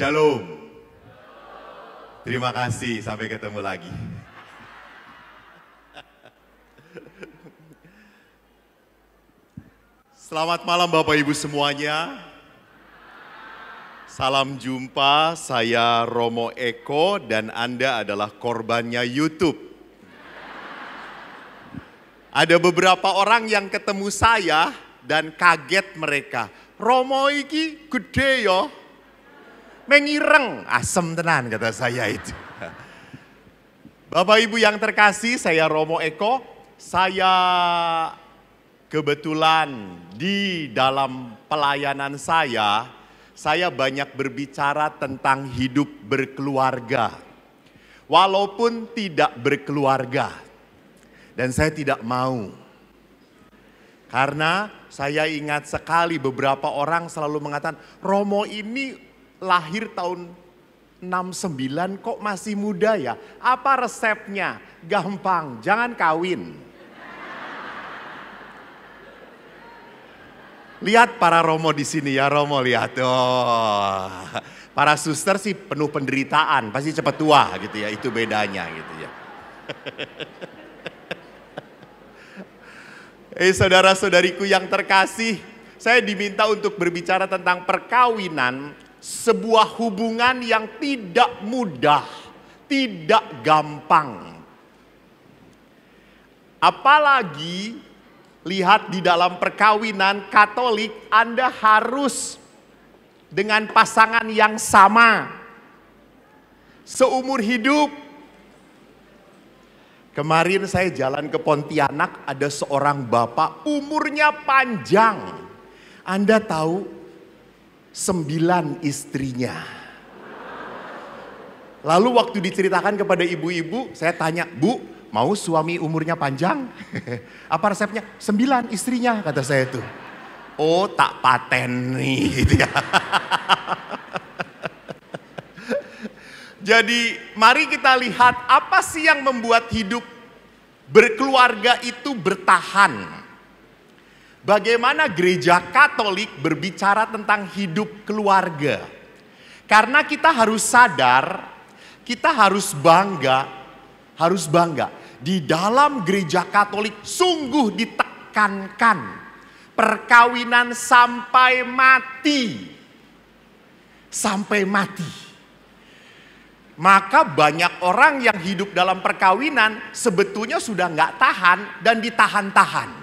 Shalom. Terima kasih, sampai ketemu lagi. Selamat malam Bapak Ibu semuanya. Salam jumpa, saya Romo Eko dan Anda adalah korbannya YouTube. Ada beberapa orang yang ketemu saya dan kaget mereka. Romo iki gede yo. Mengireng, asem tenan kata saya itu. Bapak Ibu yang terkasih, saya Romo Eko. Saya kebetulan di dalam pelayanan saya banyak berbicara tentang hidup berkeluarga. Walaupun tidak berkeluarga. Dan saya tidak mau. Karena saya ingat sekali beberapa orang selalu mengatakan, Romo ini lahir tahun 69 kok masih muda ya? Apa resepnya? Gampang, jangan kawin. Lihat para Romo di sini ya, Romo lihat. Oh, para suster sih penuh penderitaan, pasti cepat tua gitu ya, itu bedanya gitu ya. Saudara-saudariku yang terkasih, saya diminta untuk berbicara tentang perkawinan, sebuah hubungan yang tidak mudah, tidak gampang. Apalagi lihat di dalam perkawinan Katolik, Anda harus dengan pasangan yang sama seumur hidup. Kemarin saya jalan ke Pontianak, ada seorang bapak umurnya panjang. Anda tahu 9 istrinya. Lalu waktu diceritakan kepada ibu-ibu, saya tanya, Bu, mau suami umurnya panjang? Apa resepnya? 9 istrinya, kata saya itu. Oh, tak paten nih, gitu ya. Jadi mari kita lihat apa sih yang membuat hidup berkeluarga itu bertahan. Bagaimana gereja Katolik berbicara tentang hidup keluarga. Karena kita harus sadar, kita harus bangga. Di dalam gereja Katolik sungguh ditekankan perkawinan sampai mati. Sampai mati. Maka banyak orang yang hidup dalam perkawinan sebetulnya sudah nggak tahan dan ditahan-tahan.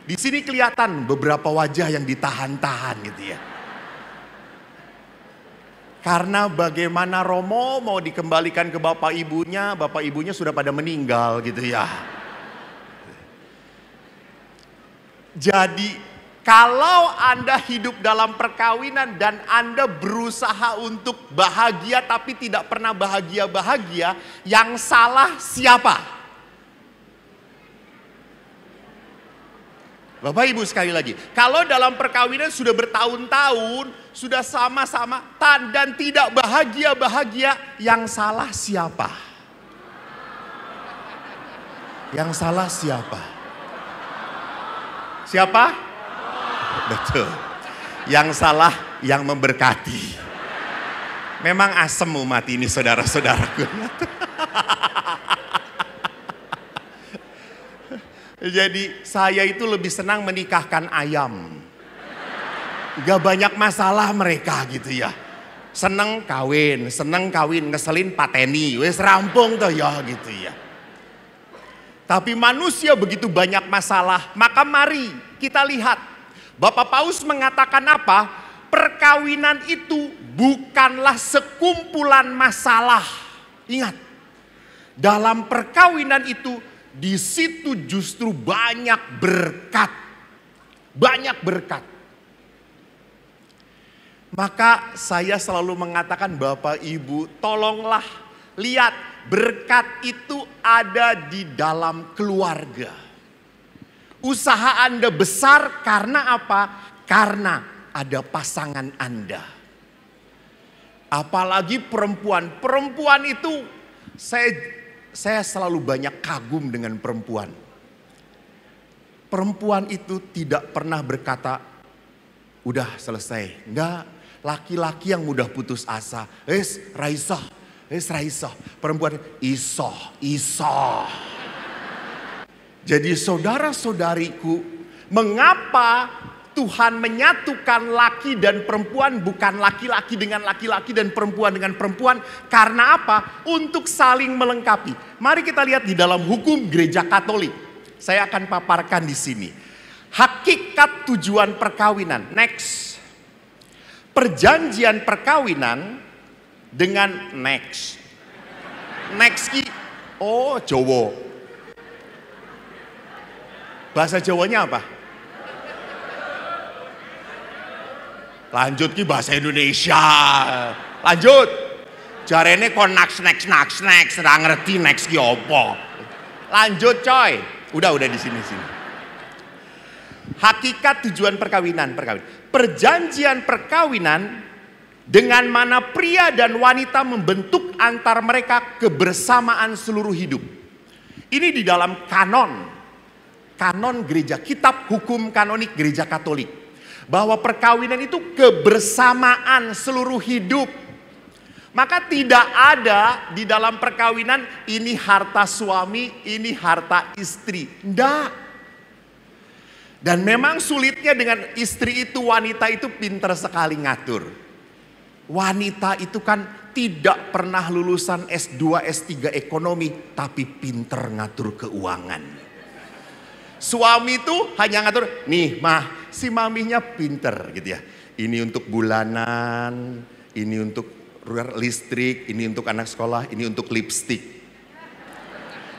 Di sini kelihatan beberapa wajah yang ditahan-tahan gitu ya. Karena bagaimana Romo mau dikembalikan ke bapak ibunya sudah pada meninggal gitu ya. Jadi kalau Anda hidup dalam perkawinan dan Anda berusaha untuk bahagia tapi tidak pernah bahagia-bahagia, yang salah siapa? Bapak Ibu sekali lagi, kalau dalam perkawinan sudah bertahun-tahun, sudah sama-sama dan tidak bahagia-bahagia, yang salah siapa? Yang salah siapa? Siapa? Betul. Yang salah yang memberkati. Memang asem umat ini saudara-saudaraku. Jadi saya itu lebih senang menikahkan ayam. Gak banyak masalah mereka gitu ya. Seneng kawin, ngeselin pateni. Wes rampung tuh ya gitu ya. Tapi manusia begitu banyak masalah. Maka mari kita lihat. Bapak Paus mengatakan apa? Perkawinan itu bukanlah sekumpulan masalah. Ingat. Dalam perkawinan itu di situ justru banyak berkat. Banyak berkat. Maka saya selalu mengatakan Bapak Ibu, tolonglah lihat berkat itu ada di dalam keluarga. Usaha Anda besar karena apa? Karena ada pasangan Anda. Apalagi perempuan. Perempuan itu saya selalu banyak kagum dengan perempuan. Perempuan itu tidak pernah berkata, udah selesai. Enggak, Laki-laki yang mudah putus asa. Raisa. Perempuan isoh. Jadi saudara-saudariku, mengapa Tuhan menyatukan laki dan perempuan, bukan laki-laki dengan laki-laki dan perempuan dengan perempuan? Karena apa? Untuk saling melengkapi. Mari kita lihat di dalam hukum gereja Katolik. Saya akan paparkan di sini. Hakikat tujuan perkawinan. Next. Perjanjian perkawinan dengan next ki, Jawa. Bahasa Jawanya apa? Lanjut ki bahasa Indonesia. Lanjut. Jarene kon next, ora ngerti next ki apa. Lanjut coy. Udah di sini. Hakikat tujuan perkawinan. Perjanjian perkawinan dengan mana pria dan wanita membentuk antar mereka kebersamaan seluruh hidup. Ini di dalam kanon gereja, kitab hukum kanonik gereja Katolik. Bahwa perkawinan itu kebersamaan seluruh hidup. Maka tidak ada di dalam perkawinan ini harta suami, ini harta istri. Enggak. Dan memang sulitnya dengan istri itu, wanita itu pintar sekali ngatur. Wanita itu kan tidak pernah lulusan S2, S3 ekonomi, tapi pintar ngatur keuangan. Suami itu hanya ngatur, nih mah, si maminya pintar gitu ya. Ini untuk bulanan, ini untuk listrik, ini untuk anak sekolah, ini untuk lipstik.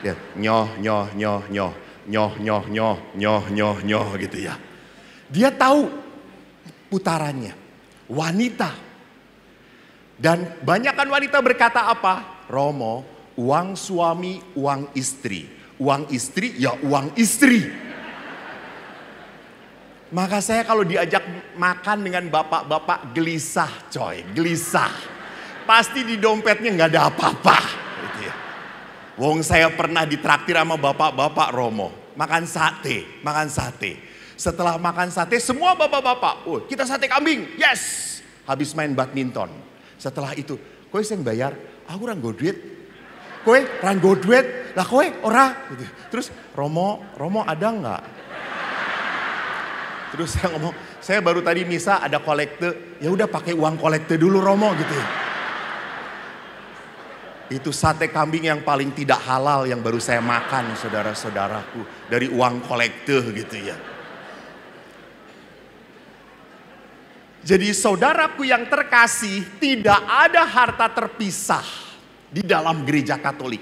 Ya, nyoh gitu ya. Dia tahu putarannya. Wanita. Dan banyakkan wanita berkata apa? Romo, uang suami, uang istri. Uang istri, ya uang istri. Maka saya kalau diajak makan dengan bapak-bapak gelisah coy, gelisah. Pasti di dompetnya nggak ada apa-apa. Gitu ya. Wong saya pernah ditraktir sama bapak-bapak Romo. Makan sate. Setelah makan sate semua bapak-bapak, kita sate kambing, yes. Habis main badminton. Setelah itu, kowe sing bayar, aku ora nggo duit. Kowe ora nggo duit, lah kowe ora. Gitu. Terus Romo ada nggak? Terus saya ngomong, saya baru tadi misa ada kolekte, ya udah pakai uang kolekte dulu Romo gitu. Itu sate kambing yang paling tidak halal yang baru saya makan saudara-saudaraku. Dari uang kolekte gitu ya. Jadi saudaraku yang terkasih, tidak ada harta terpisah di dalam gereja Katolik.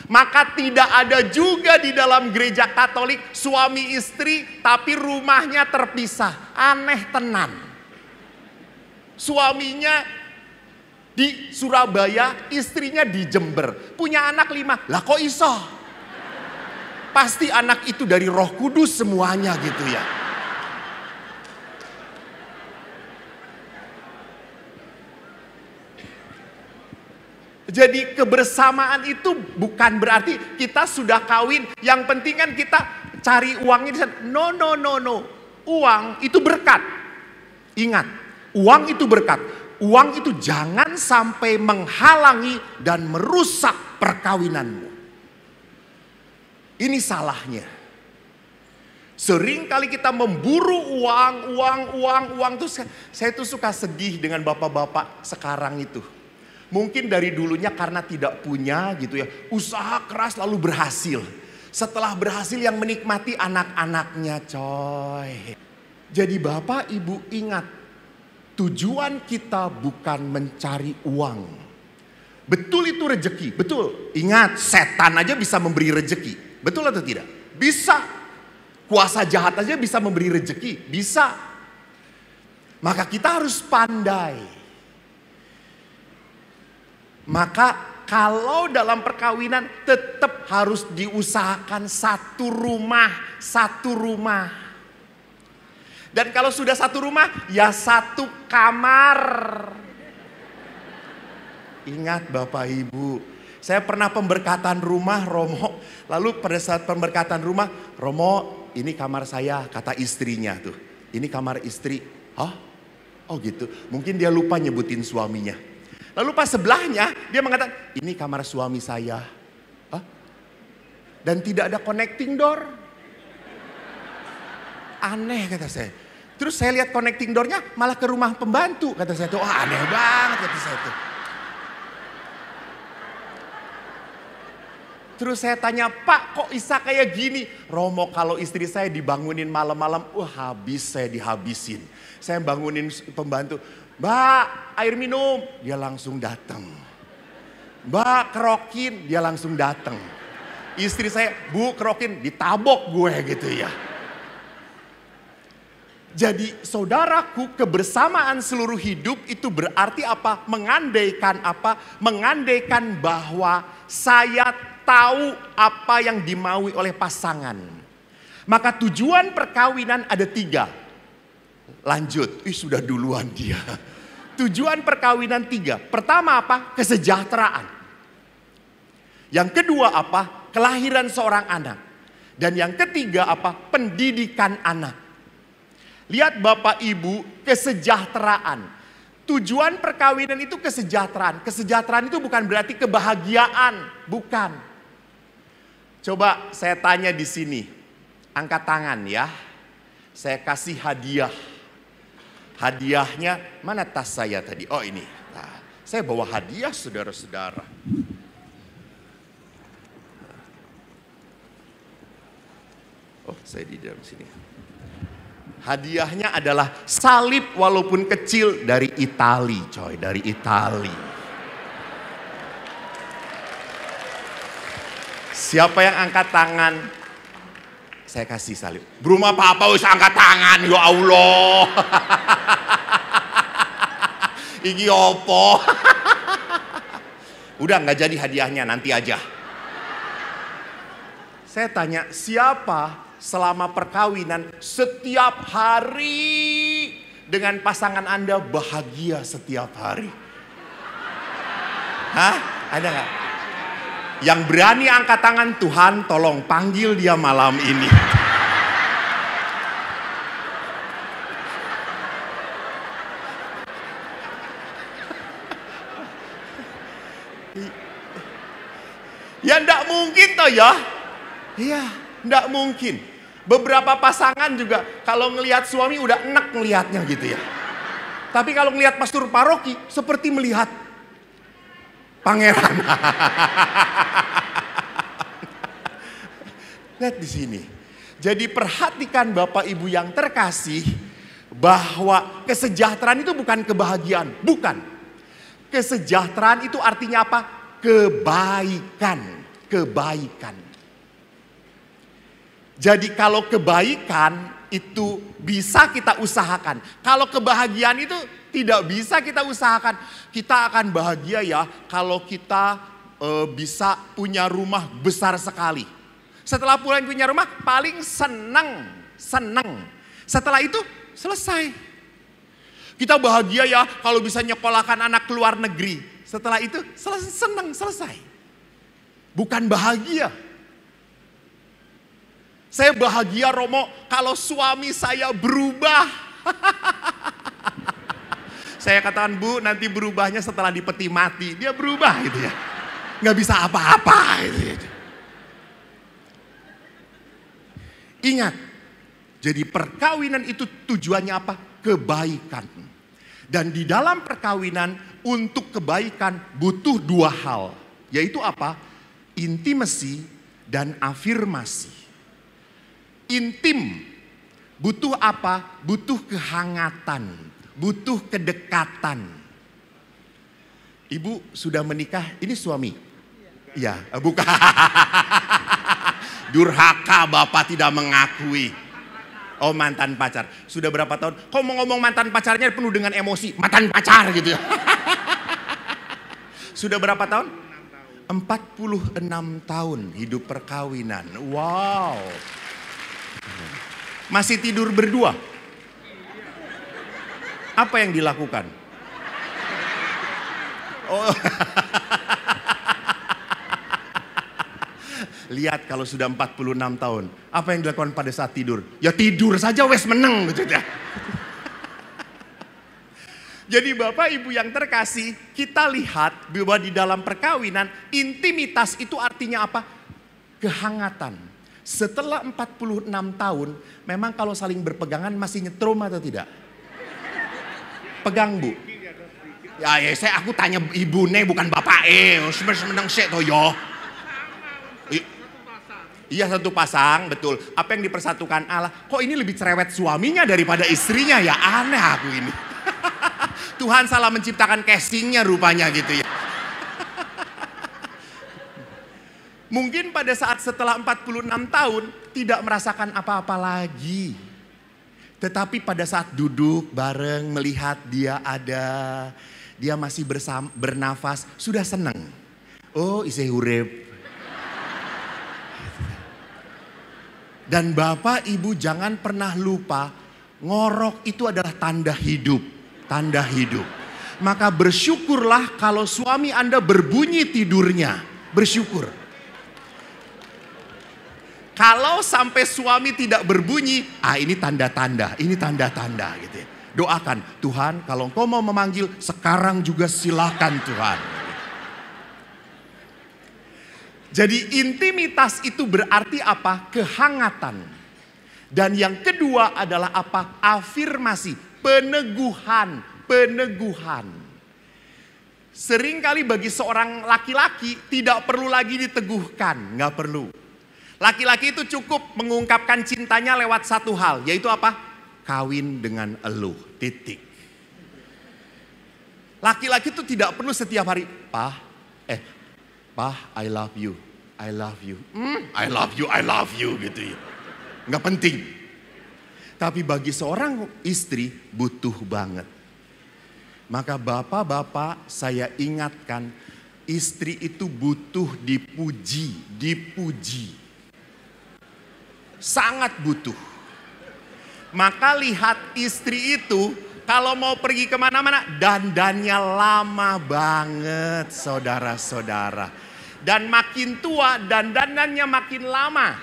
Maka tidak ada juga di dalam gereja Katolik suami istri tapi rumahnya terpisah. Aneh tenan. Suaminya di Surabaya, istrinya di Jember. Punya anak 5. Lah kok iso? Pasti anak itu dari Roh Kudus semuanya gitu ya. Jadi kebersamaan itu bukan berarti kita sudah kawin. Yang penting kan kita cari uangnya. No. Uang itu berkat. Ingat, uang itu berkat. Uang itu jangan sampai menghalangi dan merusak perkawinanmu. Ini salahnya. Sering kali kita memburu uang. Tuh saya tuh suka sedih dengan bapak-bapak sekarang itu. Mungkin dari dulunya karena tidak punya gitu ya. Usaha keras lalu berhasil. Setelah berhasil yang menikmati anak-anaknya coy. Jadi bapak ibu ingat. Tujuan kita bukan mencari uang. Betul itu rezeki, betul. Ingat, setan aja bisa memberi rezeki. Betul atau tidak? Bisa. Kuasa jahat aja bisa memberi rezeki, bisa. Maka kita harus pandai. Maka kalau dalam perkawinan tetap harus diusahakan satu rumah. Dan kalau sudah satu rumah, ya satu kamar. Ingat Bapak Ibu, saya pernah pemberkatan rumah Romo. Lalu pada saat pemberkatan rumah, Romo ini kamar saya, kata istrinya tuh. Ini kamar istri. Hah? Oh gitu, mungkin dia lupa nyebutin suaminya. Lalu pas sebelahnya dia mengatakan, ini kamar suami saya. Hah? Dan tidak ada connecting door. Aneh kata saya. Terus saya lihat connecting doornya malah ke rumah pembantu. Kata saya tuh, oh, aneh banget kata saya tuh. Terus saya tanya, Pak kok bisa kayak gini? Romo, kalau istri saya dibangunin malam-malam, habis saya dihabisin. Saya bangunin pembantu, Mbak air minum, dia langsung datang. Mbak kerokin, dia langsung datang. Istri saya, Bu kerokin, ditabok gue gitu ya. Jadi saudaraku, kebersamaan seluruh hidup itu berarti apa? Mengandaikan apa? Mengandaikan bahwa saya tahu apa yang dimaui oleh pasangan. Maka tujuan perkawinan ada 3. Lanjut, sudah duluan dia. Tujuan perkawinan 3. Pertama apa? Kesejahteraan. Yang kedua apa? Kelahiran seorang anak. Dan yang ketiga apa? Pendidikan anak. Lihat Bapak Ibu, kesejahteraan. Tujuan perkawinan itu kesejahteraan. Kesejahteraan itu bukan berarti kebahagiaan, bukan. Coba saya tanya di sini, angkat tangan ya. Saya kasih hadiah. Hadiahnya, mana tas saya tadi? Oh ini. Nah, saya bawa hadiah saudara-saudara. Oh saya di dalam sini. Hadiahnya adalah salib walaupun kecil dari Itali, coy, dari Itali. Siapa yang angkat tangan? Saya kasih salib. Belum apa-apa usah angkat tangan, ya Allah. Iki opo? Udah nggak jadi hadiahnya, nanti aja. Saya tanya, siapa selama perkawinan setiap hari dengan pasangan Anda bahagia setiap hari? Hah? Ada nggak? Yang berani angkat tangan, Tuhan tolong panggil dia malam ini. Ya enggak mungkin toh ya. Iya, enggak mungkin. Beberapa pasangan juga kalau ngelihat suami udah enak ngelihatnya gitu ya. Tapi kalau ngelihat pastor paroki seperti melihat pangeran. Lihat di sini. Jadi perhatikan Bapak Ibu yang terkasih bahwa kesejahteraan itu bukan kebahagiaan, bukan. Kesejahteraan itu artinya apa? Kebaikan, kebaikan. Jadi kalau kebaikan itu bisa kita usahakan. Kalau kebahagiaan itu tidak bisa kita usahakan. Kita akan bahagia ya kalau kita bisa punya rumah besar sekali. Setelah punya rumah paling senang. Setelah itu selesai. Kita bahagia ya kalau bisa nyekolahkan anak ke luar negeri. Setelah itu senang, selesai. Bukan bahagia. Saya bahagia Romo kalau suami saya berubah. Saya katakan, Bu, nanti berubahnya setelah di peti mati. Dia berubah gitu ya. Nggak bisa apa-apa gitu. Ingat, jadi perkawinan itu tujuannya apa? Kebaikan. Dan di dalam perkawinan untuk kebaikan butuh 2 hal. Yaitu apa? Intimasi dan afirmasi. Intim butuh apa? Butuh kehangatan, butuh kedekatan. Ibu sudah menikah, ini suami? Iya, bukan. Durhaka Bapak tidak mengakui. Oh mantan pacar, sudah berapa tahun? Kok mau ngomong mantan pacarnya penuh dengan emosi, mantan pacar gitu ya. Sudah berapa tahun? 46 tahun hidup perkawinan. Wow. Masih tidur berdua? Apa yang dilakukan? Oh. Lihat kalau sudah 46 tahun. Apa yang dilakukan pada saat tidur? Ya tidur saja wes meneng gitu ya. Jadi Bapak Ibu yang terkasih, kita lihat bahwa di dalam perkawinan, intimitas itu artinya apa? Kehangatan. Setelah 46 tahun, memang kalau saling berpegangan masih nyetrum atau tidak? Pegang Bu. Ya, aku tanya ibu bukan bapak semenang sek toh yo. Iya satu pasang, betul. Apa yang dipersatukan Allah? Kok ini lebih cerewet suaminya daripada istrinya ya? Aneh aku ini. Tuhan salah menciptakan casingnya rupanya gitu ya. Mungkin pada saat setelah 46 tahun tidak merasakan apa-apa lagi. Tetapi pada saat duduk bareng melihat dia ada, dia masih bernafas, sudah senang. Oh isih urip. Dan Bapak Ibu jangan pernah lupa, ngorok itu adalah tanda hidup. Tanda hidup. Maka bersyukurlah kalau suami Anda berbunyi tidurnya. Bersyukur. Kalau sampai suami tidak berbunyi, ini tanda-tanda, ini tanda-tanda gitu ya. Doakan, Tuhan kalau Engkau mau memanggil, sekarang juga silakan Tuhan. Jadi intimitas itu berarti apa? Kehangatan. Dan yang kedua adalah apa? Afirmasi, peneguhan, peneguhan. Seringkali bagi seorang laki-laki tidak perlu lagi diteguhkan, nggak perlu. Laki-laki itu cukup mengungkapkan cintanya lewat satu hal, yaitu apa? Kawin dengan elu, titik. Laki-laki itu tidak perlu setiap hari, Pah, I love you, I love you, I love you, I love you gitu ya. Nggak penting. Tapi bagi seorang istri butuh banget. Maka bapak-bapak saya ingatkan, istri itu butuh dipuji, dipuji. Sangat butuh. Maka lihat istri itu kalau mau pergi kemana-mana dandannya lama banget saudara-saudara. Dan makin tua dandanannya makin lama.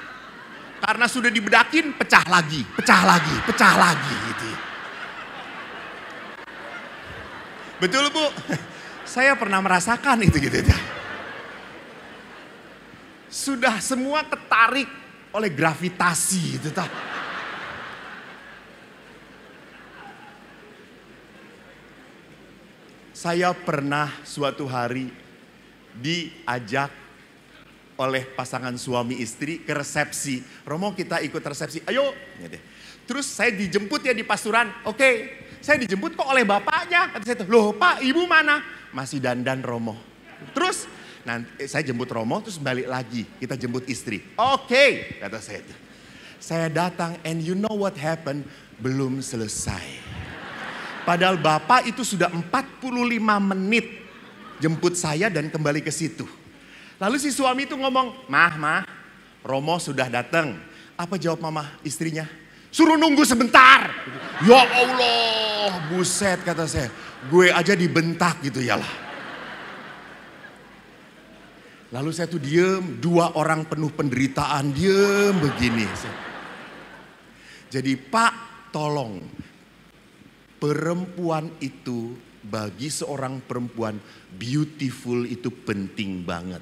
Karena sudah dibedakin pecah lagi, pecah lagi, pecah lagi gitu. Betul Bu? Saya pernah merasakan itu gitu ya. Sudah semua ketarik oleh gravitasi itu tak. Saya pernah suatu hari diajak oleh pasangan suami istri ke resepsi. Romo kita ikut resepsi, ayo. Terus saya dijemput ya di Pasuruan. Oke, saya dijemput kok oleh bapaknya. Kata saya, loh Pak, ibu mana? Masih dandan Romo. Terus nanti saya jemput Romo terus balik lagi. Kita jemput istri. Oke, kata saya. Saya datang and you know what happened? Belum selesai. Padahal bapak itu sudah 45 menit jemput saya dan kembali ke situ. Lalu si suami itu ngomong, Mah, Romo sudah datang. Apa jawab mama istrinya? Suruh nunggu sebentar. Ya Allah, buset kata saya. Gue aja dibentak gitu ya lah. Lalu saya tuh diem, dua orang penuh penderitaan, diem begini. Jadi Pak, tolong. Perempuan itu bagi seorang perempuan beautiful itu penting banget.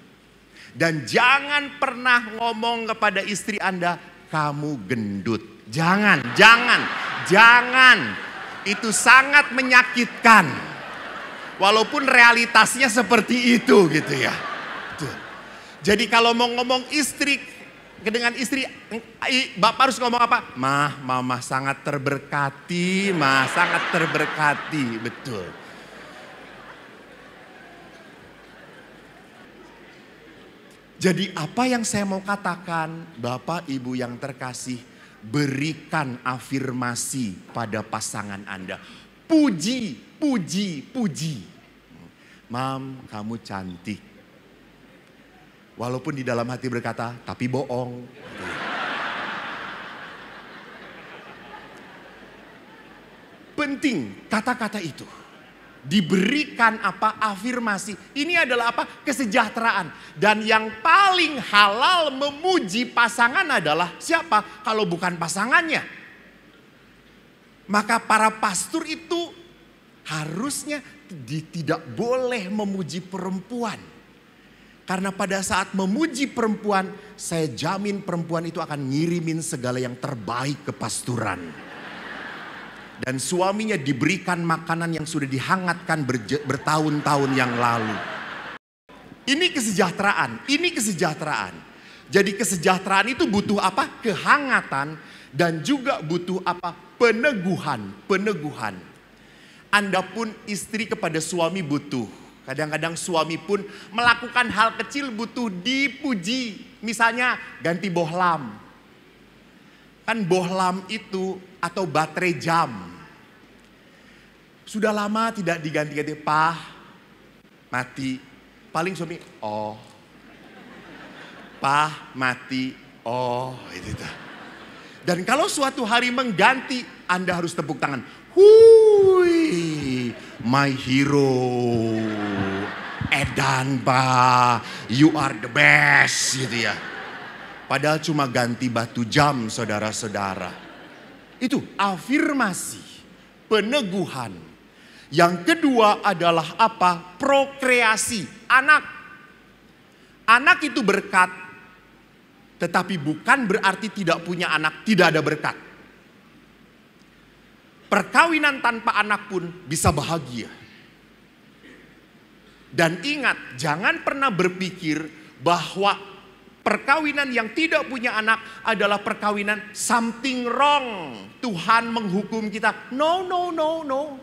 Dan jangan pernah ngomong kepada istri Anda, kamu gendut. Jangan. Itu sangat menyakitkan. Walaupun realitasnya seperti itu gitu ya. Jadi kalau mau ngomong istri dengan istri, bapak harus ngomong apa? Mama sangat terberkati, sangat terberkati, betul. Jadi apa yang saya mau katakan, Bapak Ibu yang terkasih, berikan afirmasi pada pasangan Anda. Puji. Mam, kamu cantik. Walaupun di dalam hati berkata, tapi bohong. Penting kata-kata itu. Diberikan apa? Afirmasi. Ini adalah apa? Kesejahteraan. Dan yang paling halal memuji pasangan adalah siapa? Kalau bukan pasangannya. Maka para pastor itu Harusnya tidak boleh memuji perempuan. Karena pada saat memuji perempuan, saya jamin perempuan itu akan ngirimin segala yang terbaik ke pasturan. Dan suaminya diberikan makanan yang sudah dihangatkan bertahun-tahun yang lalu. Ini kesejahteraan, ini kesejahteraan. Jadi kesejahteraan itu butuh apa? Kehangatan dan juga butuh apa? Peneguhan, peneguhan. Anda pun istri kepada suami butuh. Kadang-kadang suami pun melakukan hal kecil butuh dipuji. Misalnya ganti bohlam. Kan bohlam itu atau baterai jam. Sudah lama tidak diganti-ganti. Pak, mati. Paling suami, oh. Pak, mati. Oh, itu. Dan kalau suatu hari mengganti, Anda harus tepuk tangan. Hui, my hero, Edan Pak, you are the best gitu ya. Padahal cuma ganti batu jam saudara-saudara. Itu afirmasi, peneguhan. Yang kedua adalah apa? Prokreasi, anak. Anak itu berkat, tetapi bukan berarti tidak punya anak, tidak ada berkat. Perkawinan tanpa anak pun bisa bahagia. Dan ingat, jangan pernah berpikir bahwa perkawinan yang tidak punya anak adalah perkawinan something wrong. Tuhan menghukum kita. No, no, no, no.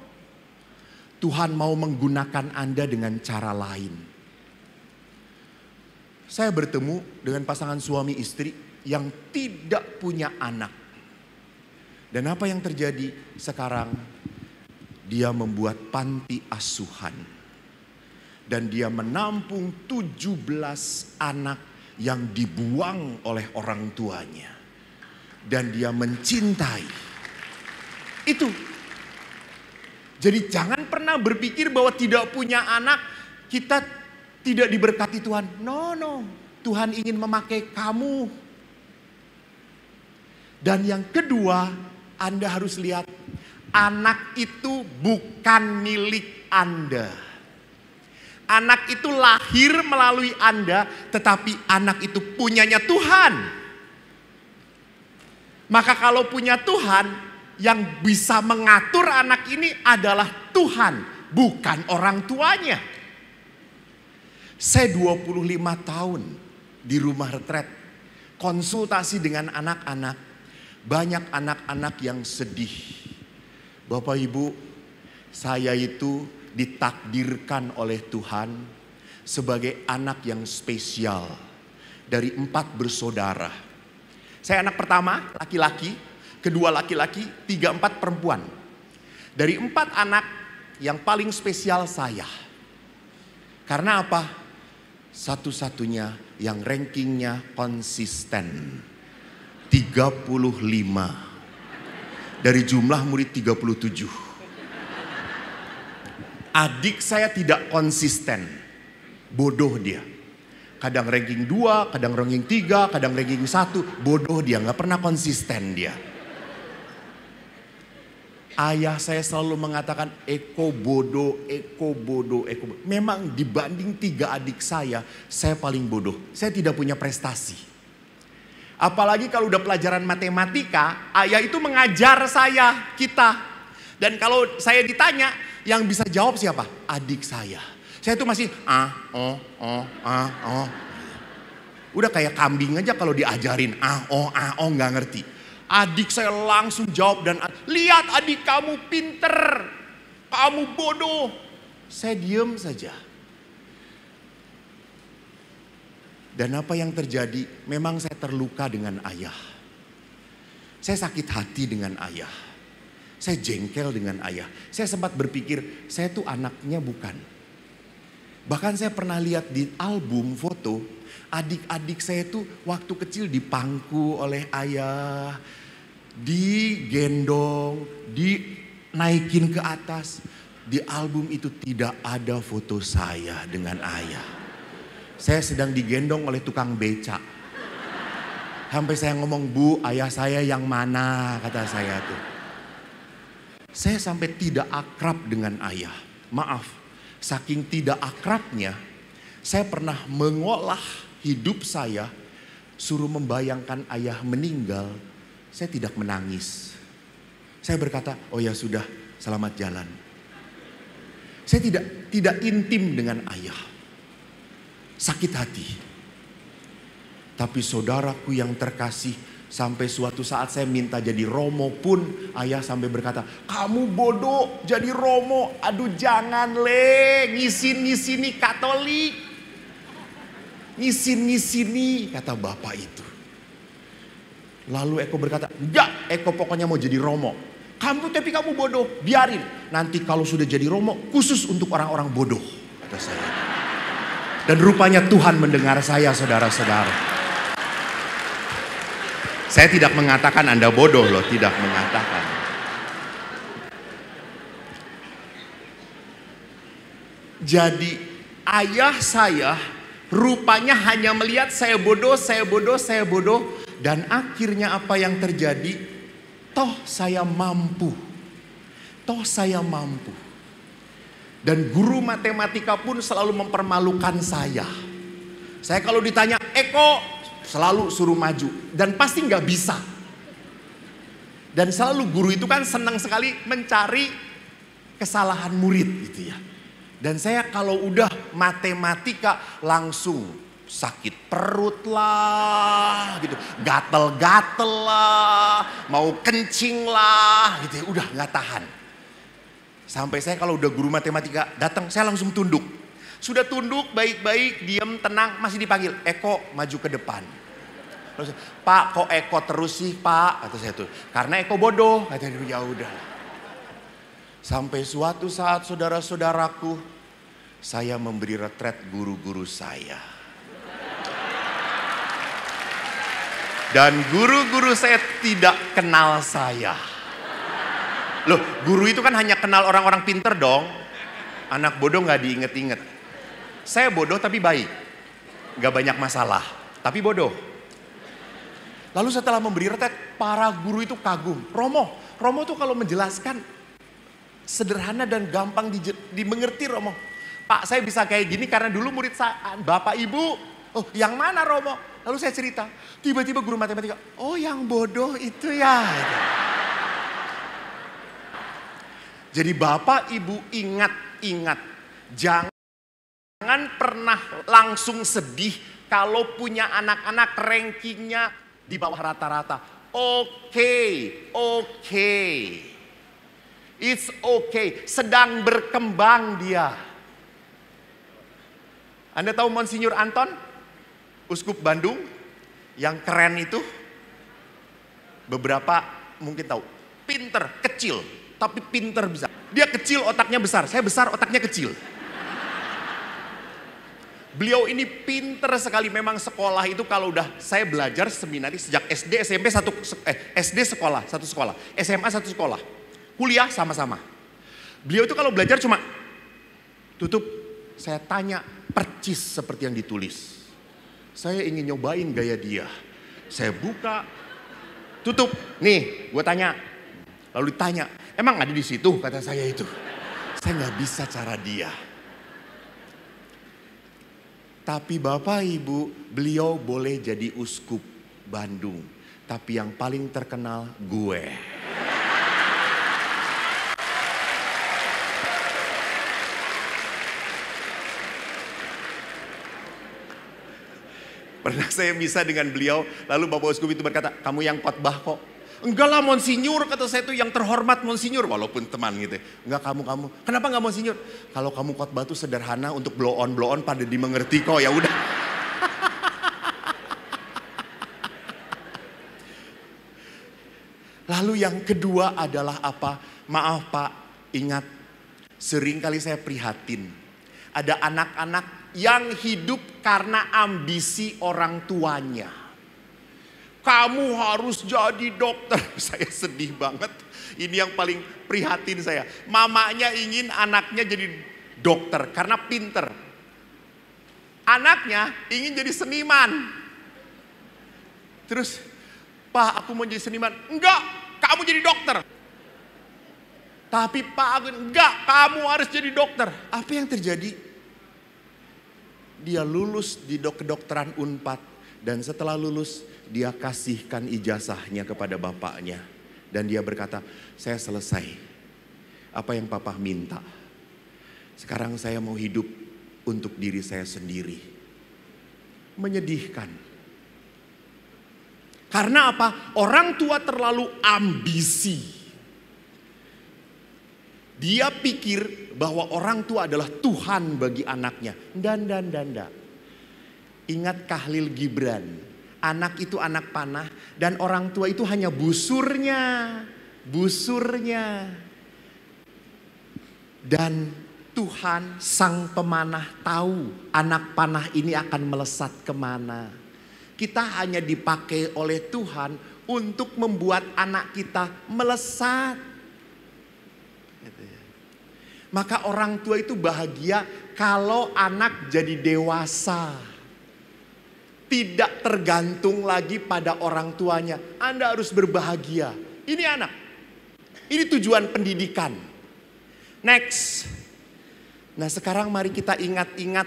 Tuhan mau menggunakan Anda dengan cara lain. Saya bertemu dengan pasangan suami istri yang tidak punya anak. Dan apa yang terjadi sekarang? Dia membuat panti asuhan. Dan dia menampung 17 anak yang dibuang oleh orang tuanya. Dan dia mencintai. Itu. Jadi jangan pernah berpikir bahwa tidak punya anak kita tidak diberkati Tuhan. No, no. Tuhan ingin memakai kamu. Dan yang kedua, Anda harus lihat, anak itu bukan milik Anda. Anak itu lahir melalui Anda, tetapi anak itu punyanya Tuhan. Maka kalau punya Tuhan, yang bisa mengatur anak ini adalah Tuhan, bukan orang tuanya. Saya 25 tahun di rumah retret, konsultasi dengan anak-anak. Banyak anak-anak yang sedih. Bapak Ibu, saya itu ditakdirkan oleh Tuhan sebagai anak yang spesial dari 4 bersaudara. Saya anak pertama, laki-laki, kedua laki-laki, 3, 4 perempuan. Dari 4 anak yang paling spesial saya. Karena apa? Satu-satunya yang rankingnya konsisten. 35 dari jumlah murid 37. Adik saya tidak konsisten, bodoh dia. Kadang ranking 2, kadang ranking 3, kadang ranking 1, bodoh dia, gak pernah konsisten dia. Ayah saya selalu mengatakan Eko bodoh, Eko bodoh, Eko bodoh. Memang dibanding 3 adik saya paling bodoh. Saya tidak punya prestasi. Apalagi kalau udah pelajaran matematika, ayah itu mengajar kita. Dan kalau saya ditanya, yang bisa jawab siapa? Adik saya. Saya tuh masih Udah kayak kambing aja kalau diajarin nggak ngerti. Adik saya langsung jawab dan lihat adik kamu pinter, kamu bodoh. Saya diem saja. Dan apa yang terjadi? Memang saya terluka dengan ayah. Saya sakit hati dengan ayah. Saya jengkel dengan ayah. Saya sempat berpikir, saya tuh anaknya bukan. Bahkan saya pernah lihat di album foto, adik-adik saya tuh waktu kecil dipangku oleh ayah. Digendong, dinaikin ke atas. Di album itu tidak ada foto saya dengan ayah. Saya sedang digendong oleh tukang beca. Sampai saya ngomong, Bu, ayah saya yang mana? Kata saya tuh. Saya sampai tidak akrab dengan ayah. Maaf, saking tidak akrabnya, saya pernah mengolah hidup saya, suruh membayangkan ayah meninggal, saya tidak menangis. Saya berkata, oh ya sudah, selamat jalan. Saya tidak intim dengan ayah. Sakit hati. Tapi saudaraku yang terkasih, sampai suatu saat saya minta jadi Romo pun ayah sampai berkata, kamu bodoh jadi Romo. Aduh jangan ngisin-ngisini Katolik. Ngisin-ngisini kata bapak itu. Lalu Eko berkata, enggak, Eko pokoknya mau jadi Romo. Tapi kamu bodoh, biarin. Nanti kalau sudah jadi Romo khusus untuk orang-orang bodoh, kata saya. Dan rupanya Tuhan mendengar saya, saudara-saudara. Saya tidak mengatakan Anda bodoh loh, tidak mengatakan. Jadi ayah saya rupanya hanya melihat saya bodoh, saya bodoh, saya bodoh. Dan akhirnya apa yang terjadi? Toh saya mampu. Toh saya mampu. Dan guru matematika pun selalu mempermalukan saya. Saya kalau ditanya, Eko, selalu suruh maju. Dan pasti nggak bisa. Dan selalu guru itu kan senang sekali mencari kesalahan murid gitu ya. Dan saya kalau udah matematika langsung sakit perut lah gitu, gatel-gatel lah, mau kencing lah gitu ya, udah nggak tahan. Sampai saya kalau udah guru matematika datang, saya langsung tunduk. Sudah tunduk baik-baik, diam, tenang, masih dipanggil, Eko maju ke depan. Terus, Pak kok Eko terus sih Pak, kata saya tuh, karena Eko bodoh, kata dia. Ya udah. Sampai suatu saat saudara-saudaraku, saya memberi retret guru-guru saya. Dan guru-guru saya tidak kenal saya. Loh, guru itu kan hanya kenal orang-orang pinter dong. Anak bodoh gak diinget-inget. Saya bodoh tapi baik. Gak banyak masalah, tapi bodoh. Lalu setelah memberi retret, para guru itu kagum. Romo tuh kalau menjelaskan sederhana dan gampang dimengerti Romo. Pak, saya bisa kayak gini karena dulu murid saya, Bapak Ibu. Oh, yang mana Romo? Lalu saya cerita, tiba-tiba guru matematika, oh yang bodoh itu ya. Jadi Bapak Ibu ingat, jangan pernah langsung sedih kalau punya anak-anak rankingnya di bawah rata-rata. Oke. It's okay, sedang berkembang dia. Anda tahu Monsinyur Anton? Uskup Bandung yang keren itu, beberapa mungkin tahu, pinter, kecil, tapi pinter bisa. Dia kecil otaknya besar, saya besar otaknya kecil. Beliau ini pinter sekali, memang sekolah itu kalau udah saya belajar seminari sejak SD, SMP SD sekolah, satu sekolah, SMA satu sekolah, kuliah sama-sama. Beliau itu kalau belajar cuma tutup, saya tanya percis seperti yang ditulis. Saya ingin nyobain gaya dia. Saya buka, tutup. Nih, gue tanya. Lalu ditanya, emang ada di situ? Kata saya itu. Saya nggak bisa cara dia. Tapi Bapak Ibu, beliau boleh jadi uskup Bandung. Tapi yang paling terkenal gue. Pernah saya bisa dengan beliau, lalu Bapak Uskup itu berkata, kamu yang khotbah kok. Enggak lah Monsinyur, kata saya itu yang terhormat Monsinyur, walaupun teman gitu. Enggak kamu. Kenapa enggak Monsinyur? Kalau kamu khotbah itu sederhana, untuk blow on pada dimengerti kok, ya udah. Lalu yang kedua adalah apa? Maaf Pak, ingat, sering kali saya prihatin. Ada anak-anak yang hidup karena ambisi orang tuanya. Kamu harus jadi dokter. Saya sedih banget. Ini yang paling prihatin saya. Mamanya ingin anaknya jadi dokter karena pinter. Anaknya ingin jadi seniman. Terus, Pak aku mau jadi seniman. Enggak, kamu jadi dokter. Tapi Pak Agun, enggak, kamu harus jadi dokter. Apa yang terjadi? Dia lulus di kedokteran Unpad. Dan setelah lulus, dia kasihkan ijazahnya kepada bapaknya. Dan dia berkata, saya selesai. Apa yang papa minta. Sekarang saya mau hidup untuk diri saya sendiri. Menyedihkan. Karena apa? Orang tua terlalu ambisi. Dia pikir bahwa orang tua adalah Tuhan bagi anaknya. Dan. Ingat Khalil Gibran. Anak itu anak panah dan orang tua itu hanya busurnya. Dan Tuhan sang pemanah tahu anak panah ini akan melesat kemana. Kita hanya dipakai oleh Tuhan untuk membuat anak kita melesat. Maka orang tua itu bahagia kalau anak jadi dewasa. Tidak tergantung lagi pada orang tuanya. Anda harus berbahagia. Ini anak. Ini tujuan pendidikan. Next. Nah sekarang mari kita ingat-ingat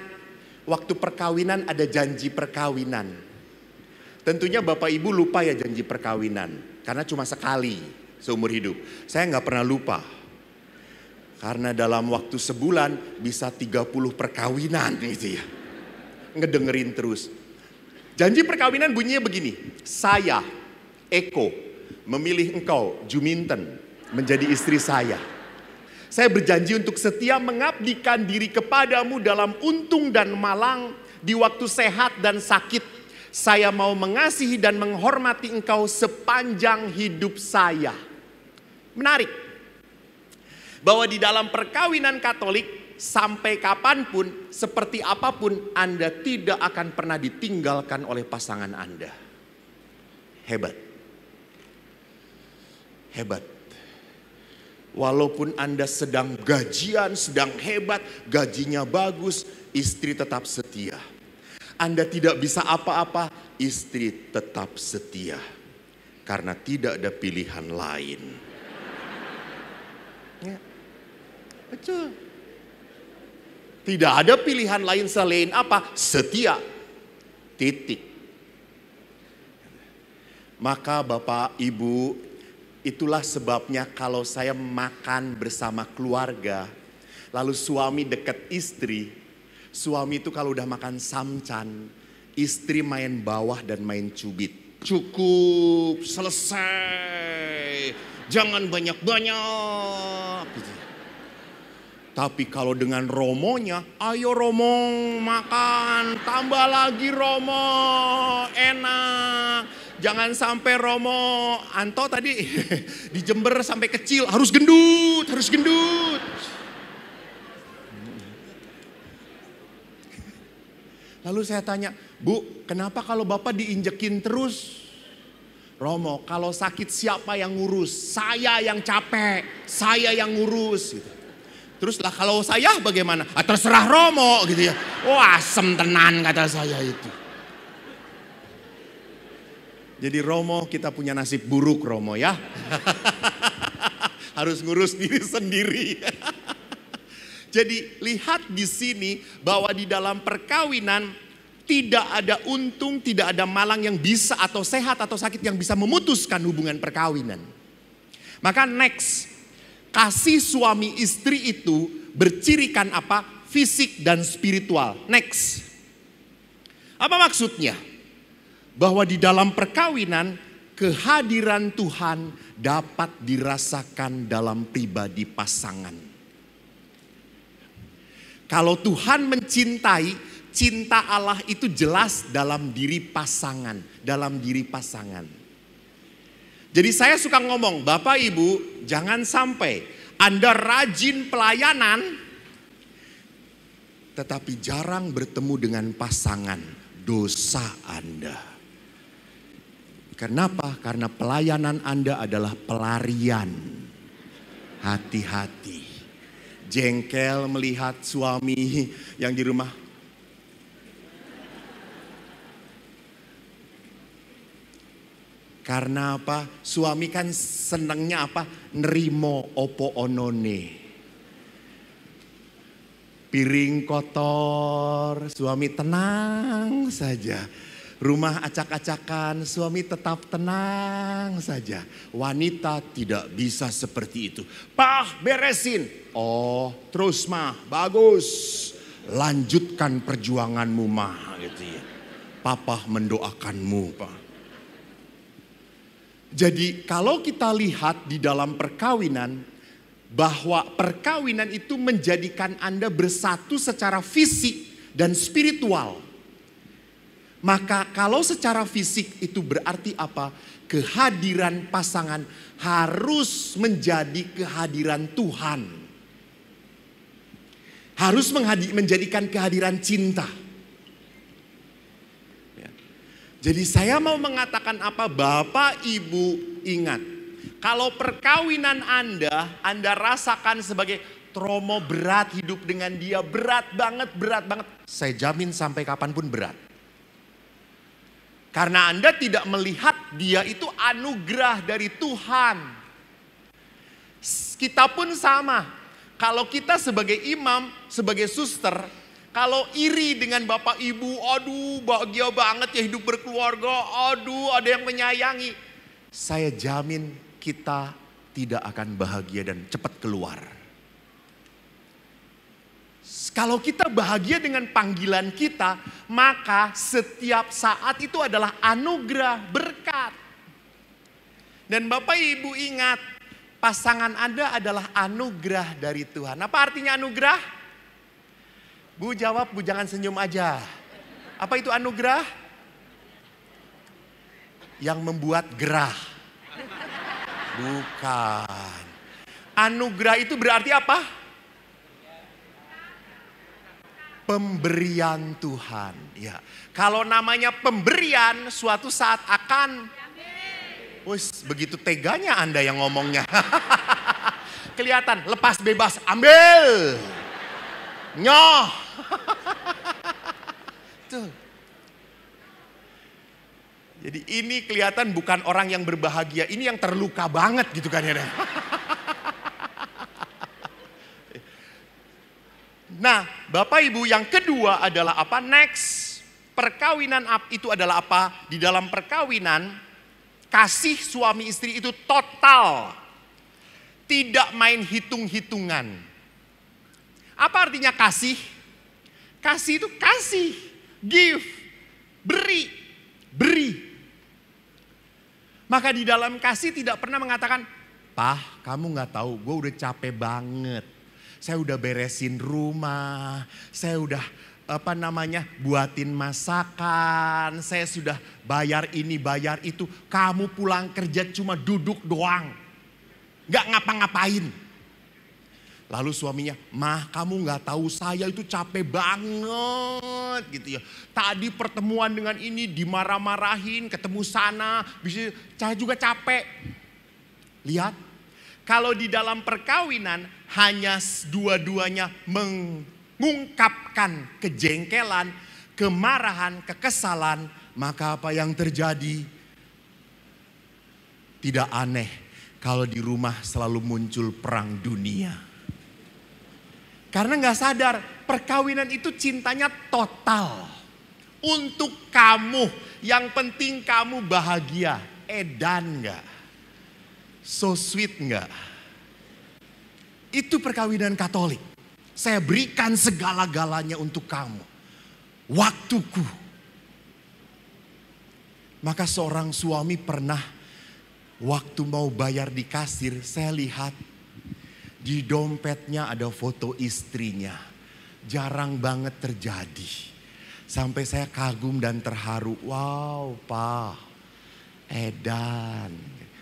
waktu perkawinan ada janji perkawinan. Tentunya Bapak Ibu lupa ya janji perkawinan. Karena cuma sekali seumur hidup. Saya nggak pernah lupa. Karena dalam waktu sebulan bisa 30 perkawinan gitu ya. Ngedengerin terus. Janji perkawinan bunyinya begini. Saya, Eko, memilih engkau, Juminten, menjadi istri saya. Saya berjanji untuk setia mengabdikan diri kepadamu dalam untung dan malang, di waktu sehat dan sakit. Saya mau mengasihi dan menghormati engkau sepanjang hidup saya. Menarik. Bahwa di dalam perkawinan Katolik, sampai kapanpun, seperti apapun, Anda tidak akan pernah ditinggalkan oleh pasangan Anda. Hebat. Hebat. Walaupun Anda sedang gajian, sedang hebat, gajinya bagus, istri tetap setia. Anda tidak bisa apa-apa, istri tetap setia. Karena tidak ada pilihan lain. Ya. Betul. Tidak ada pilihan lain selain apa? Setia. Titik. Maka Bapak, Ibu, itulah sebabnya kalau saya makan bersama keluarga, lalu suami dekat istri, suami itu kalau udah makan samcan, istri main bawah dan main cubit. Cukup, selesai, jangan banyak-banyak. Gitu. Tapi kalau dengan romonya, ayo Romo makan, tambah lagi Romo, enak. Jangan sampai Romo, Anto tadi di Jember sampai kecil, harus gendut, harus gendut. Lalu saya tanya, Bu, kenapa kalau Bapak diinjekin terus? Romo, kalau sakit siapa yang ngurus? Saya yang capek, saya yang ngurus. Gitu. Terus lah kalau saya bagaimana? Ah, terserah Romo gitu ya. Oh asem tenan kata saya itu. Jadi Romo kita punya nasib buruk Romo ya. Harus ngurus diri sendiri. Jadi lihat di sini bahwa di dalam perkawinan tidak ada untung, tidak ada malang yang bisa atau sehat atau sakit yang bisa memutuskan hubungan perkawinan. Maka next. Kasih suami istri itu bercirikan apa? Fisik dan spiritual. Next. Apa maksudnya? Bahwa di dalam perkawinan kehadiran Tuhan dapat dirasakan dalam pribadi pasangan. Kalau Tuhan mencintai, cinta Allah itu jelas dalam diri pasangan, dalam diri pasangan. Jadi saya suka ngomong, Bapak Ibu jangan sampai Anda rajin pelayanan tetapi jarang bertemu dengan pasangan, dosa Anda. Kenapa? Karena pelayanan Anda adalah pelarian. Hati-hati. Jengkel melihat suami yang di rumah. Karena apa? Suami kan senangnya apa? Nerimo opo onone. Piring kotor, suami tenang saja. Rumah acak-acakan, suami tetap tenang saja. Wanita tidak bisa seperti itu. Pah, beresin. Oh, terus mah, bagus. Lanjutkan perjuanganmu mah, gitu ya. Papa mendoakanmu, Pak. Jadi kalau kita lihat di dalam perkawinan, bahwa perkawinan itu menjadikan Anda bersatu secara fisik dan spiritual. Maka kalau secara fisik itu berarti apa? Kehadiran pasangan harus menjadi kehadiran Tuhan. Harus menjadikan kehadiran cinta. Jadi saya mau mengatakan apa? Bapak Ibu ingat. Kalau perkawinan Anda rasakan sebagai trauma berat, hidup dengan dia berat banget. Saya jamin sampai kapanpun berat. Karena Anda tidak melihat dia itu anugerah dari Tuhan. Kita pun sama. Kalau kita sebagai imam, sebagai suster, kalau iri dengan bapak ibu, aduh bahagia banget ya hidup berkeluarga, aduh ada yang menyayangi. Saya jamin kita tidak akan bahagia dan cepat keluar. Kalau kita bahagia dengan panggilan kita, maka setiap saat itu adalah anugerah, berkat. Dan Bapak Ibu ingat, pasangan Anda adalah anugerah dari Tuhan. Apa artinya anugerah? Bu jawab, Bu jangan senyum aja. Apa itu anugerah? Yang membuat gerah. Bukan. Anugerah itu berarti apa? Pemberian Tuhan. Ya. Kalau namanya pemberian suatu saat akan. Wis, begitu teganya Anda yang ngomongnya. Kelihatan lepas bebas ambil. Nyoh. Tuh. Jadi ini kelihatan bukan orang yang berbahagia, ini yang terluka banget gitu kan ya. Nah, Bapak Ibu yang kedua adalah apa? Next, perkawinan itu adalah apa? Di dalam perkawinan, kasih suami istri itu total. Tidak main hitung-hitungan. Apa artinya kasih? Kasih itu kasih, give, beri. Maka di dalam kasih tidak pernah mengatakan, "Pah, kamu gak tahu, gue udah capek banget. Saya udah beresin rumah, saya udah buatin masakan, saya sudah bayar ini, bayar itu. Kamu pulang kerja cuma duduk doang, gak ngapa-ngapain." Lalu suaminya, "Mah, kamu gak tahu saya itu capek banget gitu ya. Tadi pertemuan dengan ini dimarah-marahin, ketemu sana, bisa saya juga capek." Lihat, kalau di dalam perkawinan hanya dua-duanya mengungkapkan kejengkelan, kemarahan, kekesalan, maka apa yang terjadi? Tidak aneh kalau di rumah selalu muncul perang dunia. Karena gak sadar perkawinan itu cintanya total. Untuk kamu, yang penting kamu bahagia. Edan gak? So sweet gak? Itu perkawinan Katolik. Saya berikan segala-galanya untuk kamu. Waktuku. Maka seorang suami pernah waktu mau bayar di kasir, saya lihat di dompetnya ada foto istrinya. Jarang banget terjadi. Sampai saya kagum dan terharu. Wow, Pak. Edan.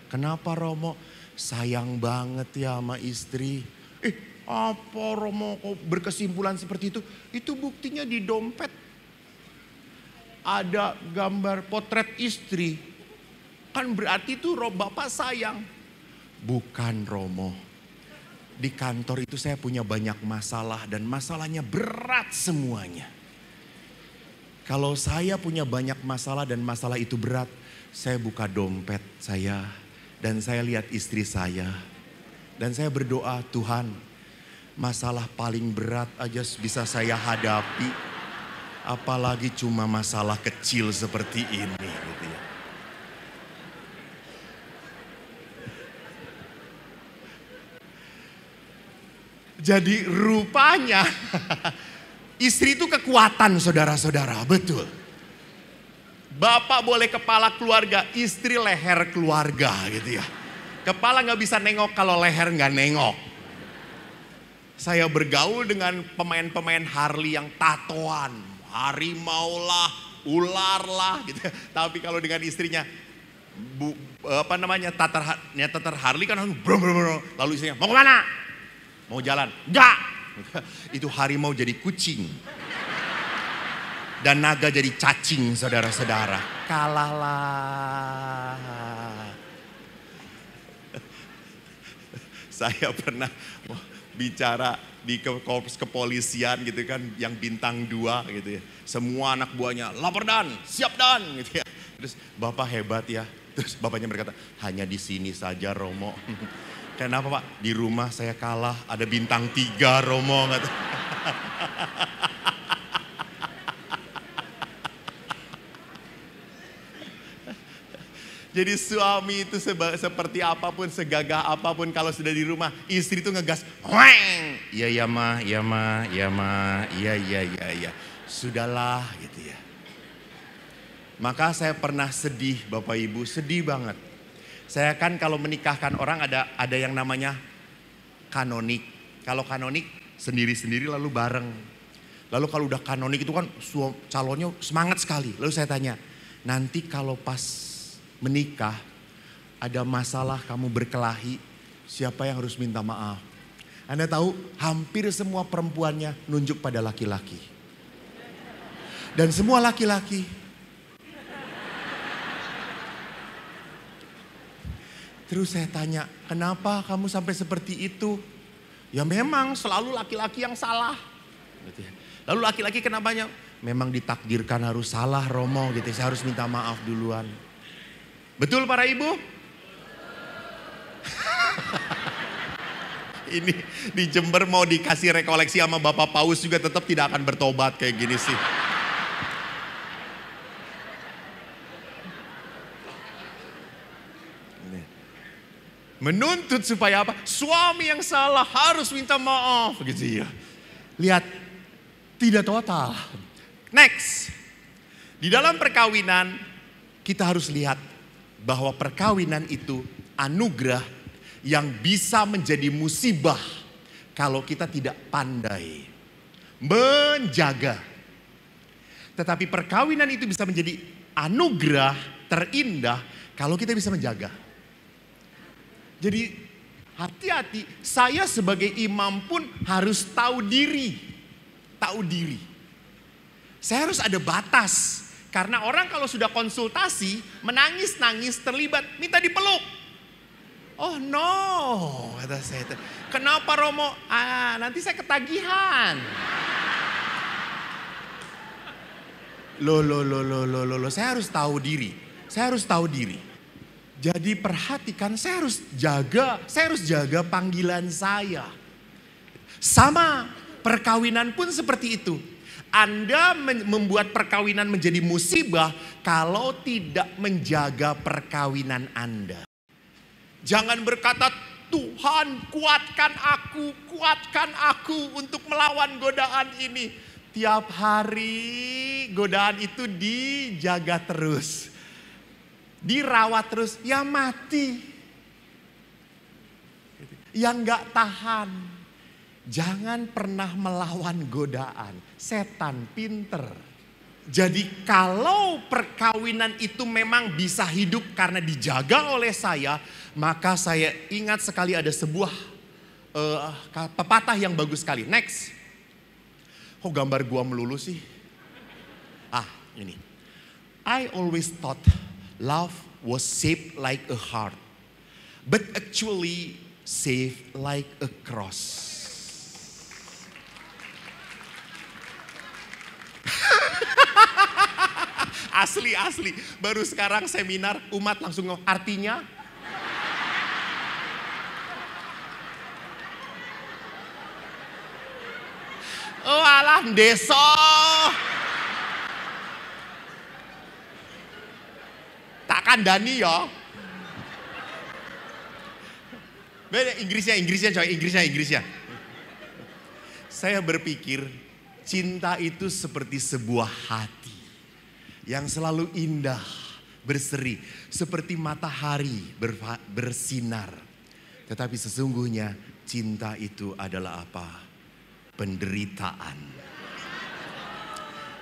Kenapa Romo? Sayang banget ya sama istri. Apa Romo kok berkesimpulan seperti itu? Itu buktinya di dompet. Ada gambar potret istri. Kan berarti itu Bapak sayang. Bukan Romo. Di kantor itu saya punya banyak masalah dan masalahnya berat semuanya. Kalau saya punya banyak masalah dan masalah itu berat, saya buka dompet saya dan saya lihat istri saya. Dan saya berdoa, Tuhan, masalah paling berat aja bisa saya hadapi. Apalagi cuma masalah kecil seperti ini gitu ya. Jadi rupanya istri itu kekuatan saudara-saudara, betul. Bapak boleh kepala keluarga, istri leher keluarga gitu ya. Kepala gak bisa nengok kalau leher gak nengok. Saya bergaul dengan pemain-pemain Harley yang tatoan. Harimau lah, ular lah gitu. Tapi kalau dengan istrinya, tatar Harley kan brum, brum, brum. Lalu istrinya, mau kemana? Mau jalan? Enggak. Itu harimau jadi kucing. Dan naga jadi cacing, saudara-saudara. Kalahlah. Saya pernah bicara di kepolisian gitu kan, yang bintang 2 gitu ya. Semua anak buahnya, lapor dan, siap dan gitu ya. Terus Bapak hebat ya. Terus bapaknya berkata, hanya di sini saja Romo. Kenapa Pak? Di rumah saya kalah, ada bintang 3 Romo. Jadi suami itu seperti apapun, segagah apapun kalau sudah di rumah, istri itu ngegas. Weng! Iya ya ma, iya ma, iya ma, iya. Sudahlah gitu ya. Maka saya pernah sedih Bapak Ibu, sedih banget. Saya kan kalau menikahkan orang ada yang namanya kanonik. Kalau kanonik sendiri-sendiri lalu bareng. Lalu kalau udah kanonik itu kan calonnya semangat sekali. Lalu saya tanya, nanti kalau pas menikah ada masalah kamu berkelahi, siapa yang harus minta maaf? Anda tahu hampir semua perempuannya nunjuk pada laki-laki. Dan semua laki-laki. Terus saya tanya, kenapa kamu sampai seperti itu? Ya memang selalu laki-laki yang salah. Lalu laki-laki kenapanya? Memang ditakdirkan harus salah Romo gitu. Saya harus minta maaf duluan. Betul para ibu? Ini di Jember mau dikasih rekoleksi sama Bapak Paus juga tetap tidak akan bertobat kayak gini sih. Menuntut supaya apa? Suami yang salah harus minta maaf gitu ya. Lihat, tidak total. Next. Di dalam perkawinan kita harus lihat bahwa perkawinan itu anugerah yang bisa menjadi musibah kalau kita tidak pandai menjaga. Tetapi perkawinan itu bisa menjadi anugerah terindah kalau kita bisa menjaga. Jadi hati-hati, saya sebagai imam pun harus tahu diri. Tahu diri. Saya harus ada batas. Karena orang kalau sudah konsultasi, menangis-nangis, terlibat, minta dipeluk. Oh no, kata saya. Kenapa Romo? Nanti saya ketagihan. Loh, saya harus tahu diri. Saya harus tahu diri. Jadi perhatikan, saya harus jaga panggilan saya. Sama, perkawinan pun seperti itu. Anda membuat perkawinan menjadi musibah kalau tidak menjaga perkawinan Anda. Jangan berkata, Tuhan kuatkan aku untuk melawan godaan ini. Tiap hari godaan itu dijaga terus. Dirawat terus, ya mati. Yang gak tahan. Jangan pernah melawan godaan. Setan pinter. Jadi kalau perkawinan itu memang bisa hidup karena dijaga oleh saya, maka saya ingat sekali ada sebuah pepatah yang bagus sekali. Next. Kok gambar gua melulu sih? Ini. I always thought love was shaped like a heart, but actually shaped like a cross. Asli. Baru sekarang seminar umat langsung ngomong, artinya? Oh alah deso. Tak kandani ya. Beda Inggrisnya. Saya berpikir cinta itu seperti sebuah hati yang selalu indah, berseri, seperti matahari bersinar. Tetapi sesungguhnya cinta itu adalah apa? Penderitaan.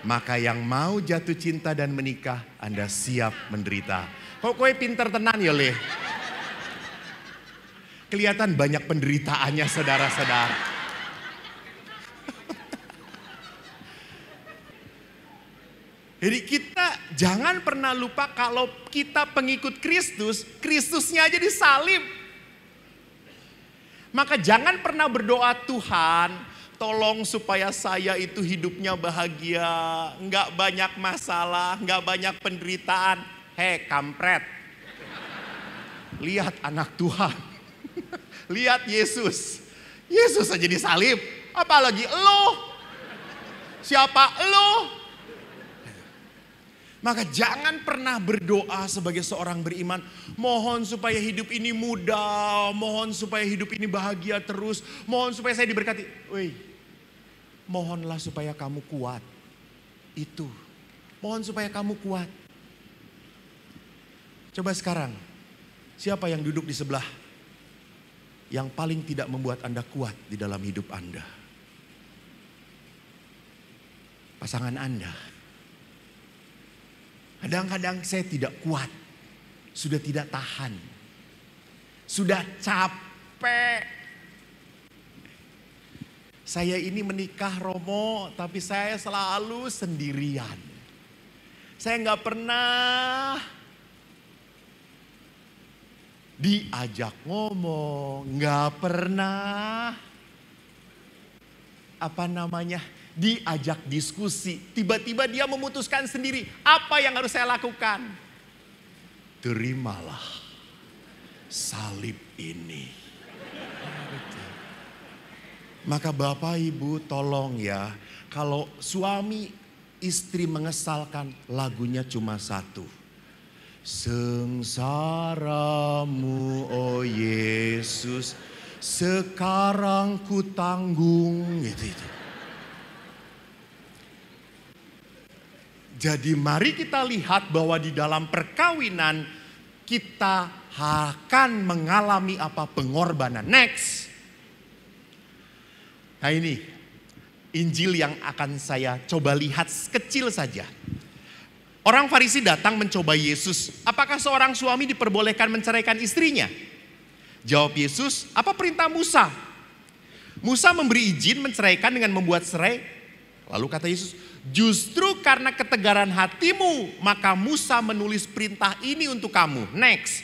Maka yang mau jatuh cinta dan menikah, Anda siap menderita. Kok kowe pinter tenan ya Le? Kelihatan banyak penderitaannya saudara-saudara. Jadi kita jangan pernah lupa kalau kita pengikut Kristus, Kristusnya aja disalib. Maka jangan pernah berdoa, Tuhan tolong supaya saya itu hidupnya bahagia, nggak banyak masalah, nggak banyak penderitaan. Hei kampret, lihat anak Tuhan, lihat Yesus. Yesus aja disalib, apalagi lo? Siapa lo? Maka jangan pernah berdoa sebagai seorang beriman, mohon supaya hidup ini mudah, mohon supaya hidup ini bahagia terus, mohon supaya saya diberkati. Woi, mohonlah supaya kamu kuat. Itu, mohon supaya kamu kuat. Coba sekarang, siapa yang duduk di sebelah yang paling tidak membuat Anda kuat di dalam hidup Anda? Pasangan Anda. Kadang-kadang saya tidak kuat, sudah tidak tahan, sudah capek. Saya ini menikah Romo, tapi saya selalu sendirian. Saya nggak pernah diajak ngomong, nggak pernah diajak diskusi. Tiba-tiba dia memutuskan sendiri, apa yang harus saya lakukan? Terimalah salib ini. Maka Bapak Ibu tolong ya, kalau suami istri mengesalkan, lagunya cuma satu. Sengsaramu oh Yesus, sekarang ku tanggung, gitu. Jadi mari kita lihat bahwa di dalam perkawinan kita akan mengalami apa? Pengorbanan. Next. Nah ini Injil yang akan saya coba lihat kecil saja. Orang Farisi datang mencoba Yesus. Apakah seorang suami diperbolehkan menceraikan istrinya? Jawab Yesus, apa perintah Musa? Musa memberi izin menceraikan dengan membuat serai. Lalu kata Yesus, justru karena ketegaran hatimu, maka Musa menulis perintah ini untuk kamu. Next.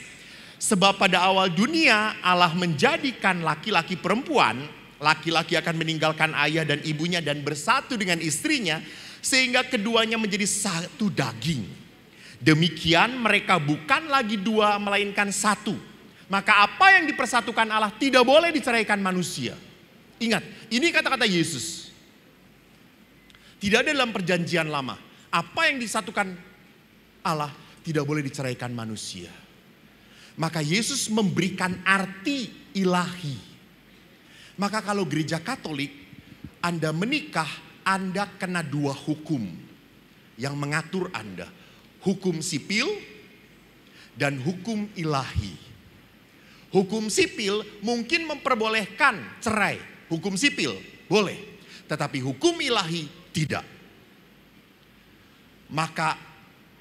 Sebab pada awal dunia Allah menjadikan laki-laki perempuan, laki-laki akan meninggalkan ayah dan ibunya dan bersatu dengan istrinya, sehingga keduanya menjadi satu daging. Demikian mereka bukan lagi dua melainkan satu. Maka apa yang dipersatukan Allah tidak boleh diceraikan manusia. Ingat, ini kata-kata Yesus. Tidak ada dalam perjanjian lama. Apa yang disatukan Allah tidak boleh diceraikan manusia. Maka Yesus memberikan arti ilahi. Maka kalau gereja Katolik, Anda menikah, Anda kena dua hukum yang mengatur Anda. Hukum sipil dan hukum ilahi. Hukum sipil mungkin memperbolehkan cerai. Hukum sipil boleh. Tetapi hukum ilahi tidak. Maka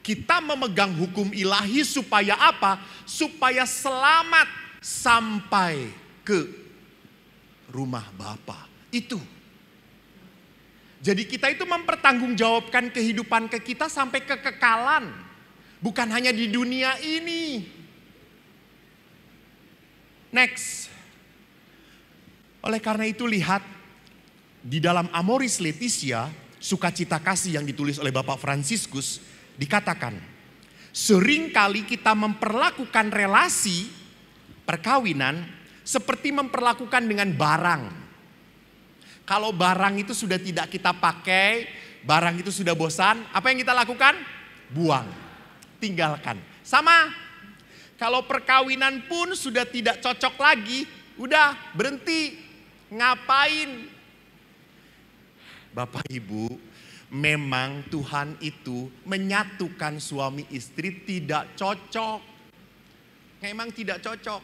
kita memegang hukum ilahi supaya apa? Supaya selamat sampai ke rumah Bapa. Itu. Jadi kita itu mempertanggungjawabkan kehidupan kita sampai kekekalan. Bukan hanya di dunia ini. Next. Oleh karena itu lihat. Di dalam Amoris Laetitia, sukacita kasih yang ditulis oleh Bapak Fransiskus, dikatakan, seringkali kita memperlakukan relasi perkawinan seperti memperlakukan dengan barang. Kalau barang itu sudah tidak kita pakai, barang itu sudah bosan, apa yang kita lakukan? Buang, tinggalkan. Sama, kalau perkawinan pun sudah tidak cocok lagi, udah berhenti. Ngapain? Bapak Ibu, memang Tuhan itu menyatukan suami istri tidak cocok. Memang tidak cocok.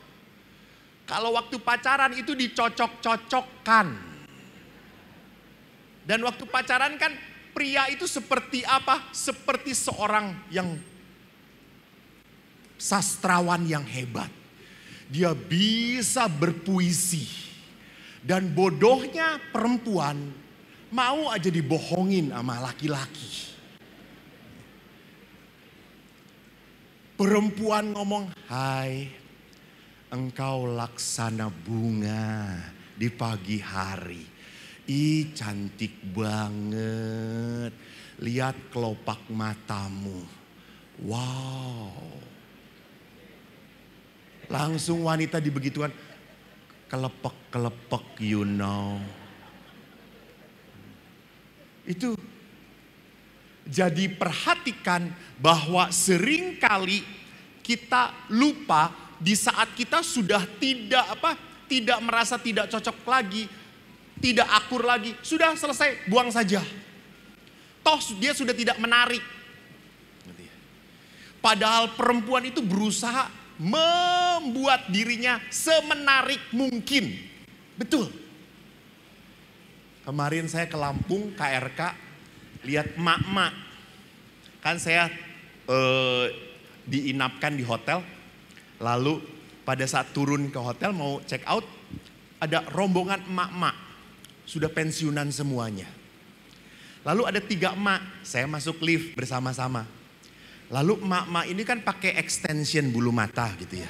Kalau waktu pacaran itu dicocok-cocokkan. Dan waktu pacaran kan pria itu seperti apa? Seperti seorang yang sastrawan yang hebat. Dia bisa berpuisi. Dan bodohnya perempuan mau aja dibohongin sama laki-laki. Perempuan ngomong, "Hai, engkau laksana bunga di pagi hari. Ih, cantik banget. Lihat kelopak matamu. Wow." Langsung wanita dibegitukan, kelepek-kelepek, you know. Itu. Jadi perhatikan bahwa seringkali kita lupa di saat kita sudah tidak merasa tidak cocok lagi, tidak akur lagi, sudah selesai, buang saja. Toh dia sudah tidak menarik. Padahal perempuan itu berusaha membuat dirinya semenarik mungkin. Betul. Kemarin saya ke Lampung, KRK, lihat emak-emak. Kan saya diinapkan di hotel. Lalu pada saat turun ke hotel mau check out, ada rombongan emak-emak. Sudah pensiunan semuanya. Lalu ada 3 emak, saya masuk lift bersama-sama. Lalu emak-emak ini kan pakai extension bulu mata gitu ya.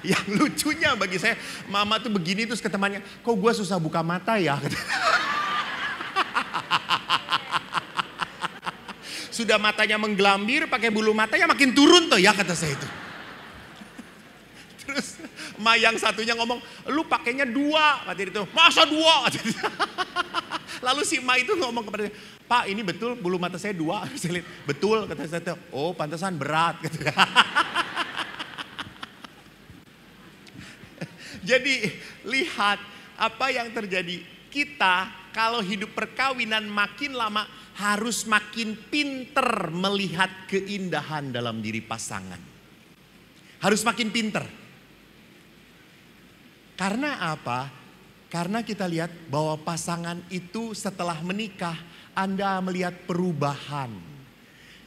Yang lucunya bagi saya, mama tuh begini terus ke temannya, "Kok gue susah buka mata ya?" Sudah matanya menggelambir, pakai bulu mata ya makin turun tuh ya, kata saya itu. Terus emak yang satunya ngomong, "Lu pakainya 2," kata itu. "Masa 2?" kata dia. Lalu si emak itu ngomong kepada dia, "Pak, ini betul bulu mata saya 2?" Saya lihat, "Betul," kata saya. "Oh, pantesan berat," kata dia. Jadi lihat apa yang terjadi. Kita kalau hidup perkawinan makin lama harus makin pinter melihat keindahan dalam diri pasangan. Harus makin pinter. Karena apa? Karena kita lihat bahwa pasangan itu setelah menikah Anda melihat perubahan.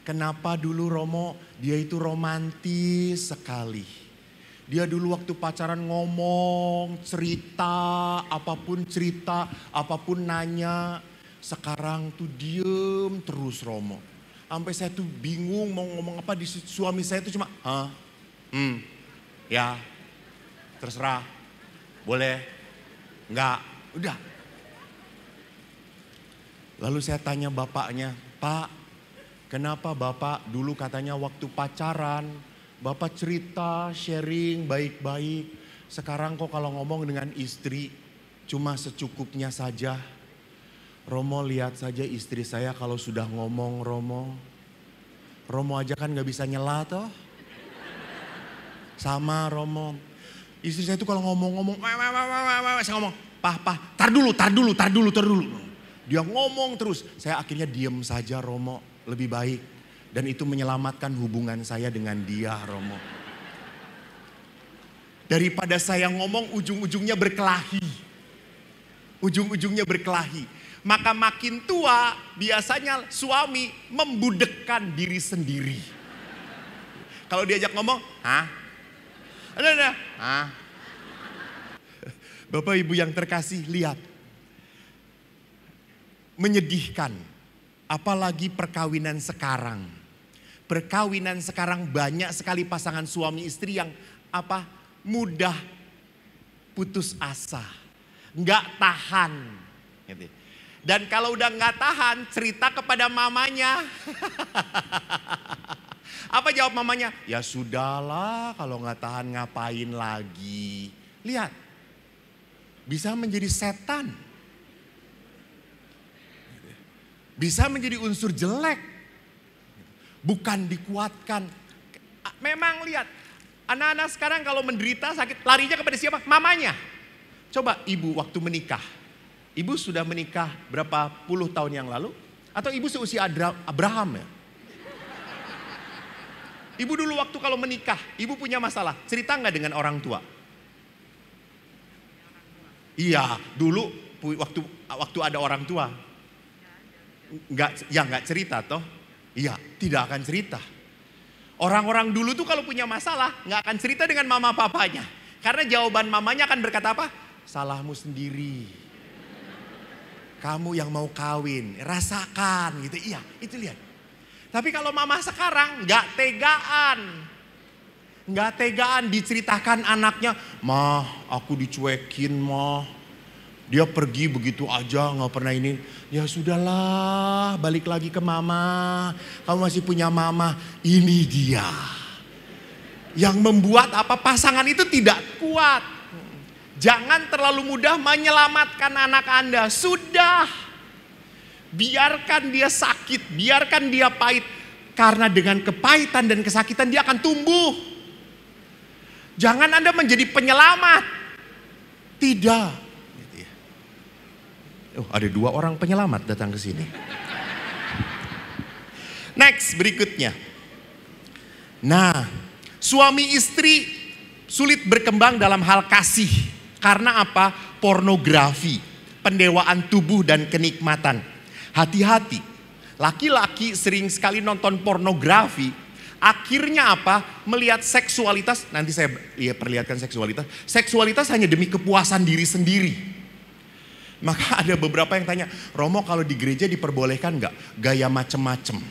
Kenapa dulu Romo dia itu romantis sekali. Dia dulu waktu pacaran ngomong, cerita, apapun nanya. Sekarang tuh diem terus Romo. Sampai saya tuh bingung mau ngomong apa, di suami saya tuh cuma, ya, terserah, boleh, enggak, udah. Lalu saya tanya bapaknya, "Pak, kenapa Bapak dulu katanya waktu pacaran, Bapak cerita, sharing baik-baik. Sekarang kok kalau ngomong dengan istri cuma secukupnya saja. Romo lihat saja istri saya kalau sudah ngomong Romo aja kan gak bisa nyela toh. Sama Romo. Istri saya itu kalau ngomong-ngomong, saya ngomong, Pah, tar dulu. Dia ngomong terus, saya akhirnya diem saja Romo, lebih baik. Dan itu menyelamatkan hubungan saya dengan dia, Romo. Daripada saya ngomong ujung-ujungnya berkelahi. Maka makin tua biasanya suami membudekkan diri sendiri. Kalau diajak ngomong, Ada. Bapak Ibu yang terkasih, lihat. Menyedihkan. Apalagi perkawinan sekarang. Perkawinan sekarang banyak sekali pasangan suami istri yang mudah putus asa. Nggak tahan. Dan kalau udah nggak tahan, cerita kepada mamanya. Apa jawab mamanya? Ya sudahlah, kalau nggak tahan ngapain lagi. Lihat, bisa menjadi setan. Bisa menjadi unsur jelek. Bukan dikuatkan. Memang lihat, anak-anak sekarang kalau menderita sakit, larinya kepada siapa? Mamanya. Coba ibu waktu menikah. Ibu sudah menikah berapa puluh tahun yang lalu? Atau ibu seusia Abraham ya? Ibu dulu waktu kalau menikah, ibu punya masalah. Cerita nggak dengan orang tua? Iya, dulu waktu ada orang tua. Nggak cerita toh? Iya, tidak akan cerita. Orang-orang dulu tuh kalau punya masalah, nggak akan cerita dengan mama papanya. Karena jawaban mamanya akan berkata apa? Salahmu sendiri. Kamu yang mau kawin, rasakan gitu. Iya, itu lihat. Tapi kalau mama sekarang nggak tegaan. Nggak tegaan diceritakan anaknya. Mah, aku dicuekin mah. Dia pergi begitu aja nggak pernah ini. Ya sudahlah, balik lagi ke mama. Kamu masih punya mama. Ini dia. Yang membuat apa pasangan itu tidak kuat. Jangan terlalu mudah menyelamatkan anak Anda. Sudah. Biarkan dia sakit, biarkan dia pahit. Karena dengan kepahitan dan kesakitan dia akan tumbuh. Jangan Anda menjadi penyelamat. Tidak. Oh, ada 2 orang penyelamat datang ke sini. Next, berikutnya. Nah, suami istri sulit berkembang dalam hal kasih. Karena apa? Pornografi, pendewaan tubuh dan kenikmatan. Hati-hati, laki-laki sering sekali nonton pornografi. Akhirnya apa? Melihat seksualitas, nanti saya perlihatkan seksualitas. Seksualitas hanya demi kepuasan diri sendiri. Maka ada beberapa yang tanya, Romo kalau di gereja diperbolehkan nggak gaya macem-macem?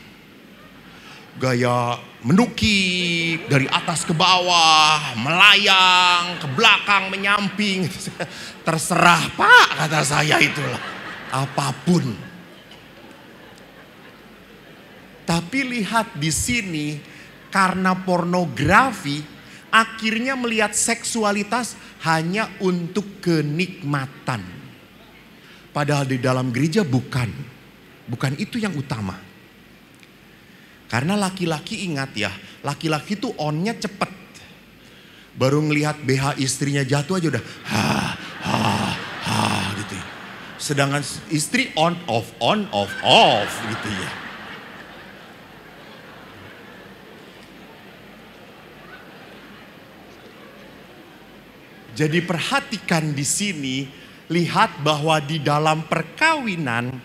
Gaya menukik dari atas ke bawah, melayang, ke belakang, menyamping. Terserah Pak, kata saya itulah. Apapun. Tapi lihat di sini, karena pornografi, akhirnya melihat seksualitas hanya untuk kenikmatan. Padahal di dalam gereja bukan itu yang utama. Karena laki-laki ingat ya, laki-laki tuh onnya cepet. Baru ngelihat BH istrinya jatuh aja udah gitu ya. Sedangkan istri on off gitu ya. Jadi perhatikan di sini, lihat bahwa di dalam perkawinan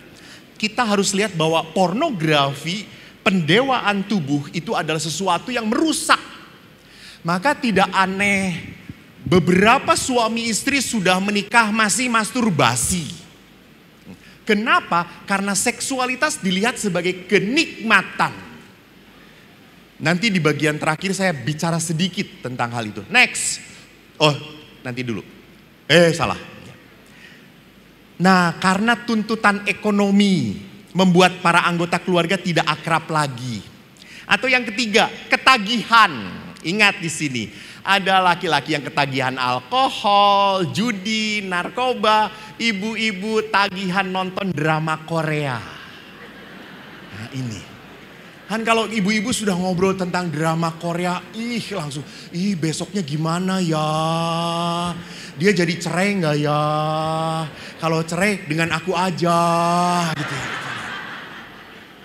kita harus lihat bahwa pornografi, pendewaan tubuh itu adalah sesuatu yang merusak. Maka tidak aneh beberapa suami istri sudah menikah masih masturbasi. Kenapa? Karena seksualitas dilihat sebagai kenikmatan. Nanti di bagian terakhir saya bicara sedikit tentang hal itu. Next. Oh, nanti dulu. Salah. Nah, karena tuntutan ekonomi membuat para anggota keluarga tidak akrab lagi. Atau yang ketiga, ketagihan. Ingat di sini, ada laki-laki yang ketagihan alkohol, judi, narkoba, ibu-ibu tagihan nonton drama Korea. Nah, ini. Kan kalau ibu-ibu sudah ngobrol tentang drama Korea, langsung, besoknya gimana ya? Dia jadi cerai nggak ya? Kalau cerai dengan aku aja, gitu.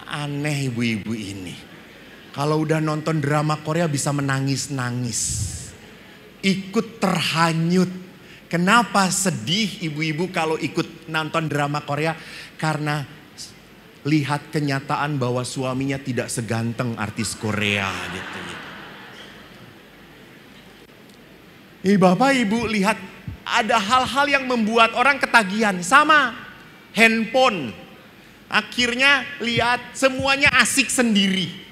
Aneh ibu-ibu ini. Kalau udah nonton drama Korea bisa menangis-nangis. Ikut terhanyut. Kenapa sedih ibu-ibu kalau ikut nonton drama Korea? Karena lihat kenyataan bahwa suaminya tidak seganteng artis Korea gitu. Bapak ibu lihat ada hal-hal yang membuat orang ketagihan. Sama handphone. Akhirnya lihat semuanya asik sendiri.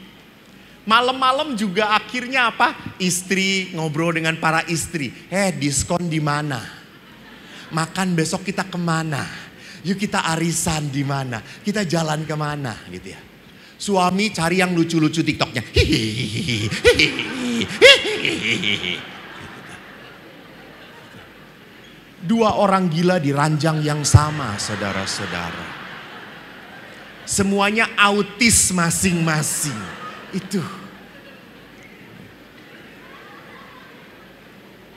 Malam-malam juga akhirnya apa? Istri ngobrol dengan para istri. Diskon di mana? Makan besok kita kemana? Yuk kita arisan di mana? Kita jalan kemana gitu ya. Suami cari yang lucu-lucu TikToknya. Dua orang gila di ranjang yang sama, saudara-saudara. Semuanya autis masing-masing. Itu.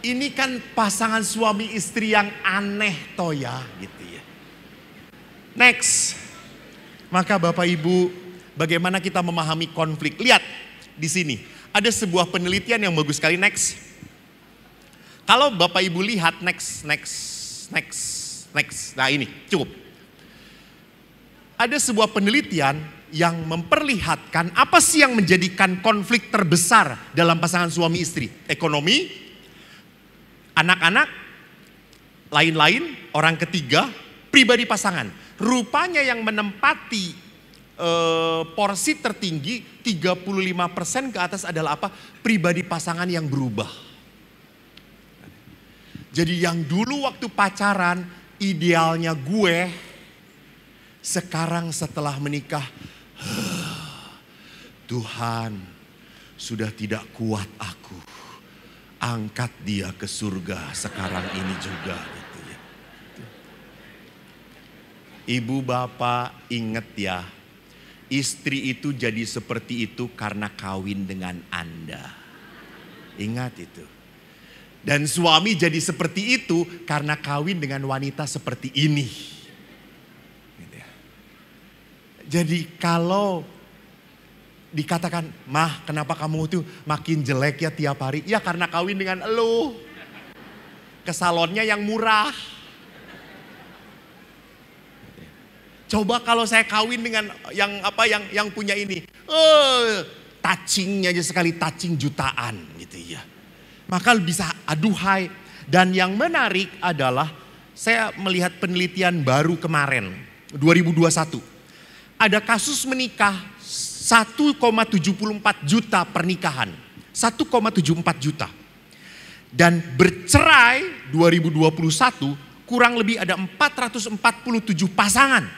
Ini kan pasangan suami istri yang aneh toh ya, gitu ya. Next. Maka Bapak Ibu, bagaimana kita memahami konflik? Lihat di sini. Ada sebuah penelitian yang bagus sekali. Next. Kalau Bapak Ibu lihat next. Nah ini cukup. Ada sebuah penelitian yang memperlihatkan apa sih yang menjadikan konflik terbesar dalam pasangan suami istri. Ekonomi, anak-anak, lain-lain, orang ketiga, pribadi pasangan. Rupanya yang menempati porsi tertinggi 35% ke atas adalah apa? Pribadi pasangan yang berubah. Jadi yang dulu waktu pacaran idealnya gue, sekarang setelah menikah, Tuhan sudah tidak kuat aku. Angkat dia ke surga sekarang ini juga. Gitu ya. Ibu bapak ingat ya, istri itu jadi seperti itu karena kawin dengan Anda. Ingat itu. Dan suami jadi seperti itu karena kawin dengan wanita seperti ini. Gitu ya. Jadi kalau dikatakan, mah kenapa kamu tuh makin jelek ya tiap hari? Ya karena kawin dengan elu. Ke salonnya yang murah. Coba kalau saya kawin dengan yang punya ini. Touchingnya aja sekali touching jutaan gitu ya. Maka bisa aduhai. Dan yang menarik adalah saya melihat penelitian baru kemarin 2021. Ada kasus menikah 1,74 juta pernikahan. 1,74 juta. Dan bercerai 2021 kurang lebih ada 447 pasangan.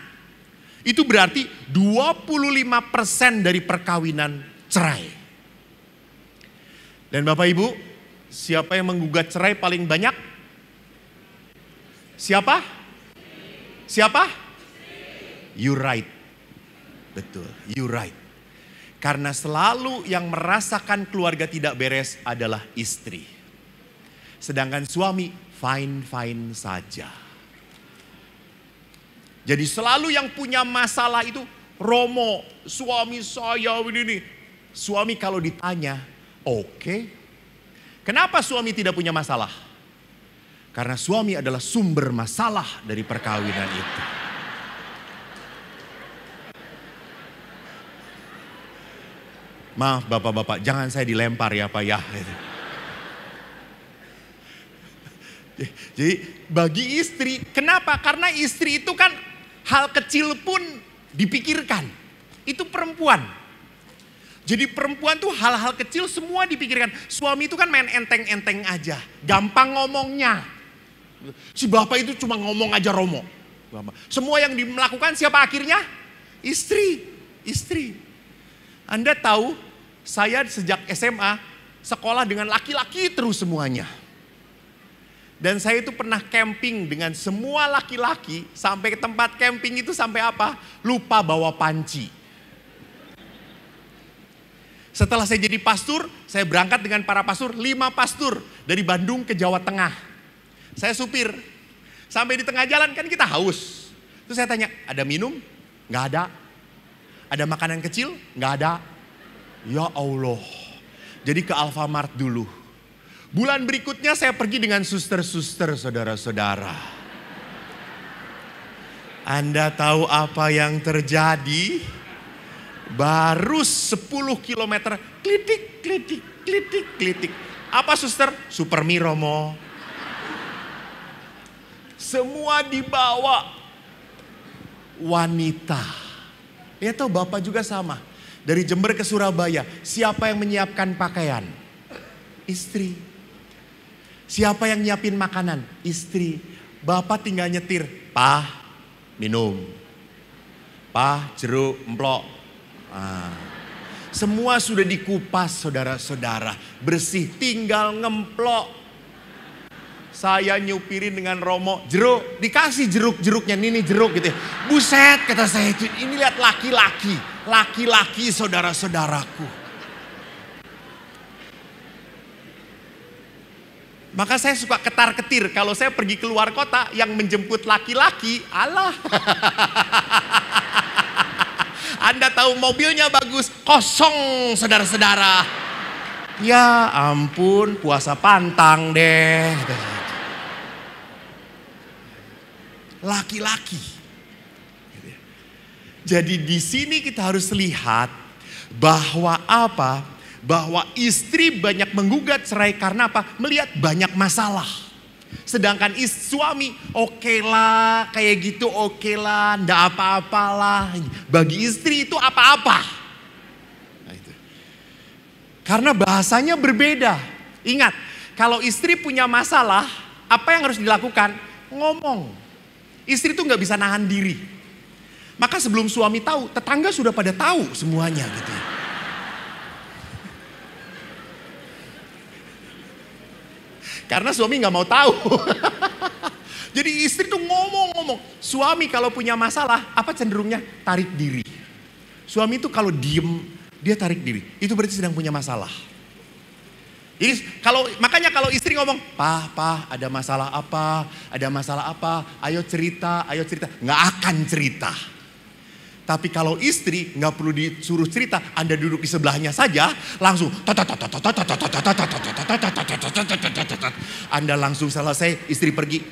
Itu berarti 25% dari perkawinan cerai. Dan Bapak Ibu, siapa yang menggugat cerai paling banyak? Siapa? Siapa? You right. Betul, you right. Karena selalu yang merasakan keluarga tidak beres adalah istri. Sedangkan suami fine-fine saja. Jadi selalu yang punya masalah itu Romo, suami saya begini. Suami kalau ditanya, oke. Kenapa suami tidak punya masalah? Karena suami adalah sumber masalah dari perkawinan itu. Maaf bapak-bapak, jangan saya dilempar ya Pak ya. Jadi bagi istri, kenapa? Karena istri itu kan hal kecil pun dipikirkan. Itu perempuan. Jadi perempuan tuh hal-hal kecil semua dipikirkan. Suami itu kan main enteng-enteng aja. Gampang ngomongnya. Si bapak itu cuma ngomong aja Romo. Semua yang melakukan siapa akhirnya? Istri. Anda tahu, saya sejak SMA sekolah dengan laki-laki terus semuanya. Dan saya itu pernah camping dengan semua laki-laki, sampai ke tempat camping itu sampai apa? Lupa bawa panci. Setelah saya jadi pastor, saya berangkat dengan para pastor, 5 pastor dari Bandung ke Jawa Tengah. Saya supir. Sampai di tengah jalan kan kita haus. Terus saya tanya, ada minum? Nggak ada. Ada makanan kecil? Nggak ada. Ya Allah. Jadi ke Alfamart dulu. Bulan berikutnya saya pergi dengan suster-suster, saudara-saudara. Anda tahu apa yang terjadi? Baru 10 kilometer, klitik. Apa suster? Super mie Romo. Semua dibawa wanita. Ya tahu bapak juga sama. Dari Jember ke Surabaya, siapa yang menyiapkan pakaian? Istri. Siapa yang nyiapin makanan? Istri. Bapak tinggal nyetir. Pak, minum. Jeruk, emplok. Semua sudah dikupas saudara-saudara. Bersih, tinggal ngemplok. Saya nyupirin dengan Romo, jeruk. Dikasih jeruk-jeruknya, ini jeruk gitu ya. Buset kata saya itu, ini lihat laki-laki. Laki-laki saudara-saudaraku. Maka saya suka ketar-ketir kalau saya pergi keluar kota yang menjemput laki-laki, Allah. Anda tahu mobilnya bagus, kosong saudara-saudara. Ya ampun, puasa pantang deh. Laki-laki. Jadi di sini kita harus lihat bahwa apa? Bahwa istri banyak menggugat cerai karena apa? Melihat banyak masalah. Sedangkan suami oke lah, kayak gitu oke lah, ndak apa-apalah. Bagi istri itu apa-apa. Nah, itu. Karena bahasanya berbeda. Ingat, kalau istri punya masalah, apa yang harus dilakukan? Ngomong. Istri itu nggak bisa nahan diri. Maka sebelum suami tahu, tetangga sudah pada tahu semuanya gitu ya. Karena suami nggak mau tahu. Jadi istri tuh ngomong-ngomong. Suami kalau punya masalah, apa cenderungnya? Tarik diri. Suami itu kalau diem, dia tarik diri. Itu berarti sedang punya masalah. Jadi makanya kalau istri ngomong, Pak, ada masalah apa? Ada masalah apa? Ayo cerita, ayo cerita. Nggak akan cerita. Tapi kalau istri nggak perlu disuruh cerita, Anda duduk di sebelahnya saja, langsung Anda langsung selesai, istri pergi.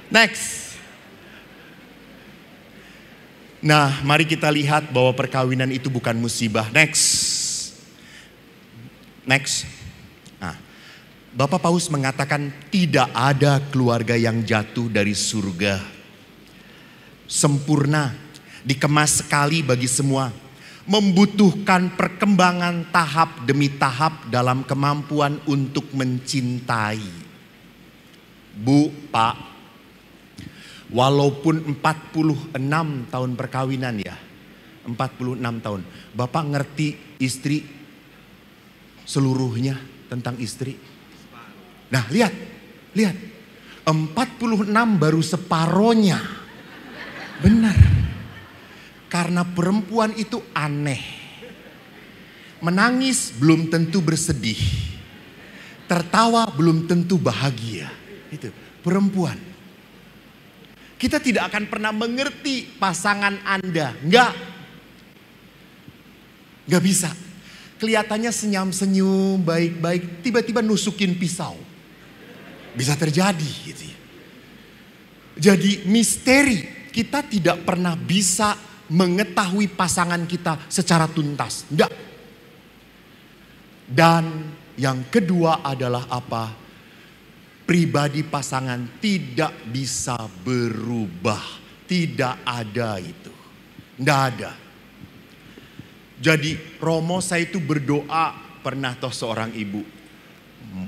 Next. Nah, mari kita lihat bahwa perkawinan itu bukan musibah. Next. Nah, Bapak Paus mengatakan tidak ada keluarga yang jatuh dari surga. Sempurna, dikemas sekali bagi semua. Membutuhkan perkembangan tahap demi tahap dalam kemampuan untuk mencintai. Bu, Pak, walaupun 46 tahun perkawinan ya. 46 tahun. Bapak ngerti istri seluruhnya tentang istri. Nah lihat. 46 baru separohnya. Benar. Karena perempuan itu aneh. Menangis belum tentu bersedih. Tertawa belum tentu bahagia. Itu perempuan. Kita tidak akan pernah mengerti pasangan Anda. Enggak bisa. Kelihatannya senyum-senyum, baik-baik, tiba-tiba nusukin pisau. Bisa terjadi gitu. Jadi misteri, kita tidak pernah bisa mengetahui pasangan kita secara tuntas. Enggak. Dan yang kedua adalah apa? Pribadi pasangan tidak bisa berubah. Tidak ada itu. Enggak ada. Jadi Romo saya itu berdoa, pernah toh seorang ibu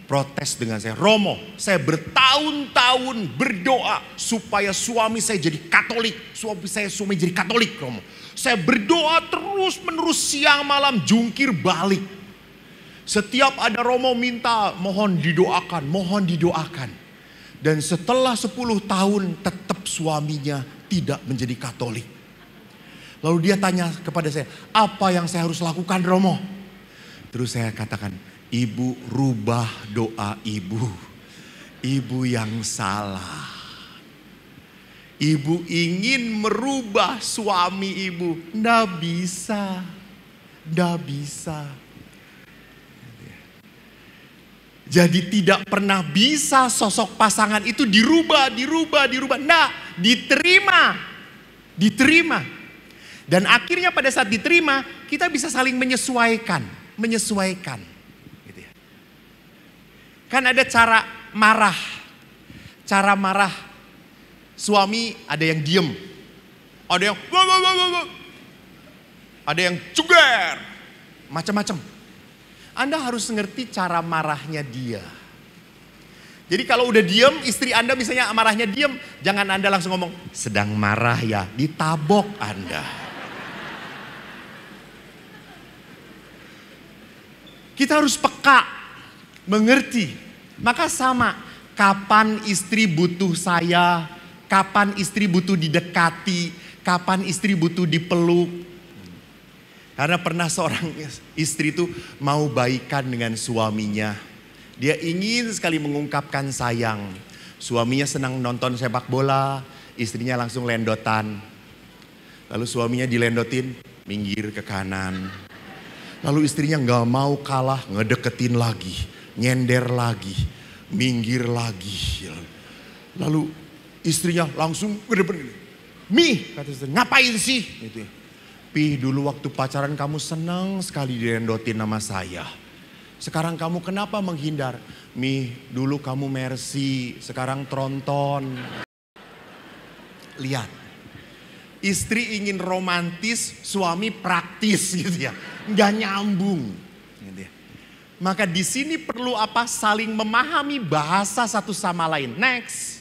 protes dengan saya. Romo, saya bertahun-tahun berdoa supaya suami saya jadi Katolik. Suami jadi Katolik, Romo. Saya berdoa terus menerus siang malam jungkir balik. Setiap ada Romo minta mohon didoakan. Dan setelah 10 tahun tetap suaminya tidak menjadi Katolik. Lalu dia tanya kepada saya, apa yang saya harus lakukan Romo? Terus saya katakan, ibu rubah doa ibu. Ibu yang salah. Ibu ingin merubah suami ibu. Nggak bisa. Jadi tidak pernah bisa sosok pasangan itu dirubah. Nggak, diterima. Dan akhirnya pada saat diterima, kita bisa saling menyesuaikan. Gitu ya. Kan ada cara marah. Suami ada yang diem. Ada yang ada yang cuger, macam-macam. Anda harus ngerti cara marahnya dia. Jadi kalau udah diem, istri Anda misalnya marahnya diem, jangan Anda langsung ngomong, sedang marah ya, ditabok Anda. Kita harus peka, mengerti. Maka sama, kapan istri butuh saya, kapan istri butuh didekati, kapan istri butuh dipeluk. Karena pernah seorang istri itu mau baikan dengan suaminya. Dia ingin sekali mengungkapkan sayang. Suaminya senang nonton sepak bola, istrinya langsung lendotan. Lalu suaminya dilendotin, minggir ke kanan. Lalu istrinya gak mau kalah, ngedeketin lagi, nyender lagi, minggir lagi. Lalu istrinya langsung ke depan. Mi, kata istri, ngapain sih? Gitu ya. Pi, dulu waktu pacaran kamu senang sekali dilendotin sama saya. Sekarang kamu kenapa menghindar? Mi, dulu kamu mercy, sekarang tronton. Lihat, istri ingin romantis, suami praktis gitu ya. Nggak nyambung. Gitu ya. Maka di sini perlu apa? Saling memahami bahasa satu sama lain. Next.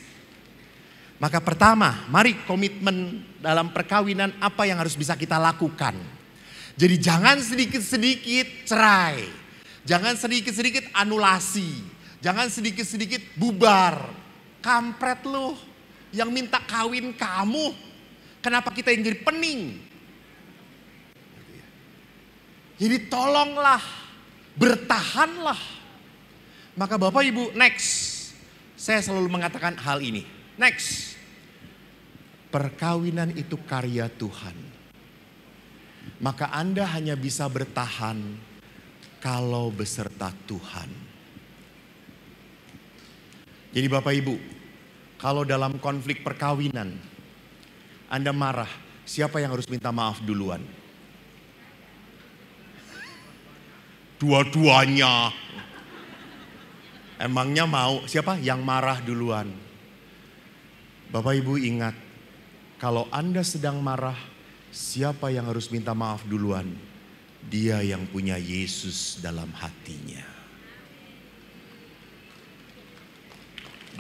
Maka pertama, mari komitmen dalam perkawinan apa yang harus bisa kita lakukan. Jadi jangan sedikit-sedikit cerai. Jangan sedikit-sedikit anulasi. Jangan sedikit-sedikit bubar. Kampret lu yang minta kawin kamu. Kenapa kita yang jadi pening? Jadi tolonglah, bertahanlah. Maka Bapak Ibu, next. Saya selalu mengatakan hal ini. Next. Perkawinan itu karya Tuhan. Maka Anda hanya bisa bertahan kalau beserta Tuhan. Jadi Bapak Ibu, kalau dalam konflik perkawinan Anda marah, siapa yang harus minta maaf duluan? Dua-duanya. Emangnya mau siapa yang marah duluan? Bapak Ibu ingat, kalau Anda sedang marah, siapa yang harus minta maaf duluan? Dia yang punya Yesus dalam hatinya.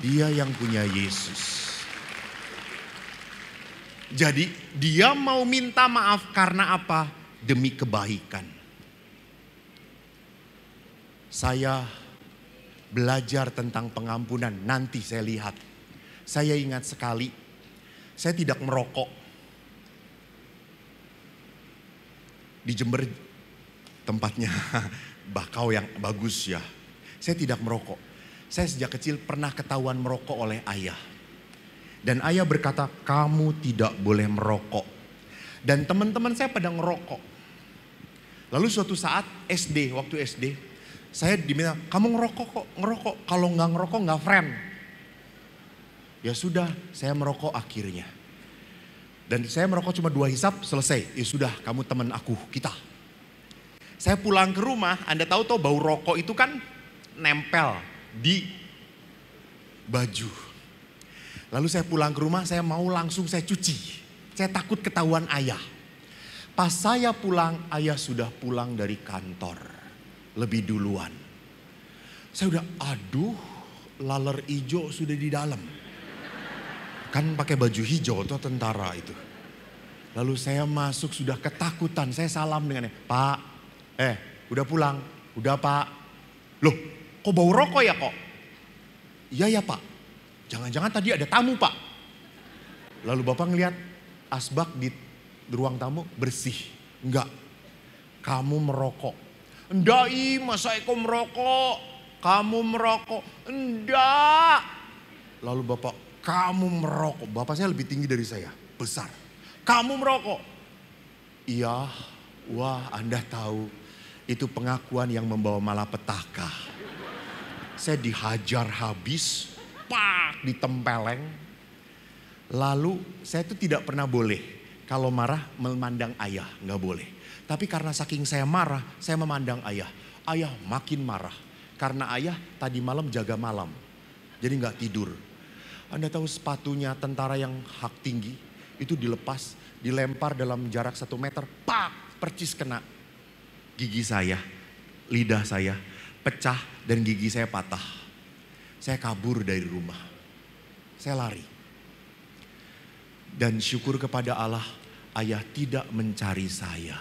Dia yang punya Yesus. Jadi dia mau minta maaf karena apa? Demi kebaikan. Saya belajar tentang pengampunan, nanti saya lihat. Saya ingat sekali, saya tidak merokok. Di Jember tempatnya bakau yang bagus ya. Saya tidak merokok. Saya sejak kecil pernah ketahuan merokok oleh ayah. Dan ayah berkata, kamu tidak boleh merokok. Dan teman-teman saya pada ngerokok. Lalu suatu saat waktu SD, saya diminta, kamu ngerokok kok, ngerokok. Kalau nggak ngerokok nggak friend. Ya sudah, saya merokok akhirnya. Dan saya merokok cuma 2 hisap, selesai. Ya sudah, kamu teman aku, kita. Saya pulang ke rumah, Anda tahu bau rokok itu kan nempel di baju. Lalu saya pulang ke rumah, saya mau langsung saya cuci. Saya takut ketahuan ayah. Pas saya pulang, ayah sudah pulang dari kantor. Lebih duluan. Saya udah, aduh, laler hijau sudah di dalam. Kan pakai baju hijau tuh tentara itu. Lalu saya masuk sudah ketakutan. Saya salam dengannya. Pak, udah pulang? Udah Pak. Loh, kok bau rokok ya kok? Iya ya Pak. Jangan-jangan tadi ada tamu Pak. Lalu Bapak ngeliat asbak di ruang tamu bersih. Enggak. Kamu merokok. Enggak masa Eko merokok? Kamu merokok? Enggak. Lalu Bapak, kamu merokok. Bapak saya lebih tinggi dari saya, besar. Kamu merokok? Iya, wah Anda tahu. Itu pengakuan yang membawa malapetaka. Saya dihajar habis, pak, ditempeleng. Lalu saya itu tidak pernah boleh. Kalau marah memandang ayah, nggak boleh. Tapi karena saking saya marah, saya memandang ayah. Ayah makin marah. Karena ayah tadi malam jaga malam. Jadi nggak tidur. Anda tahu sepatunya tentara yang hak tinggi itu dilepas, dilempar dalam jarak 1 meter, pak, percis kena gigi saya, lidah saya pecah dan gigi saya patah. Saya kabur dari rumah. Saya lari. Dan syukur kepada Allah, ayah tidak mencari saya.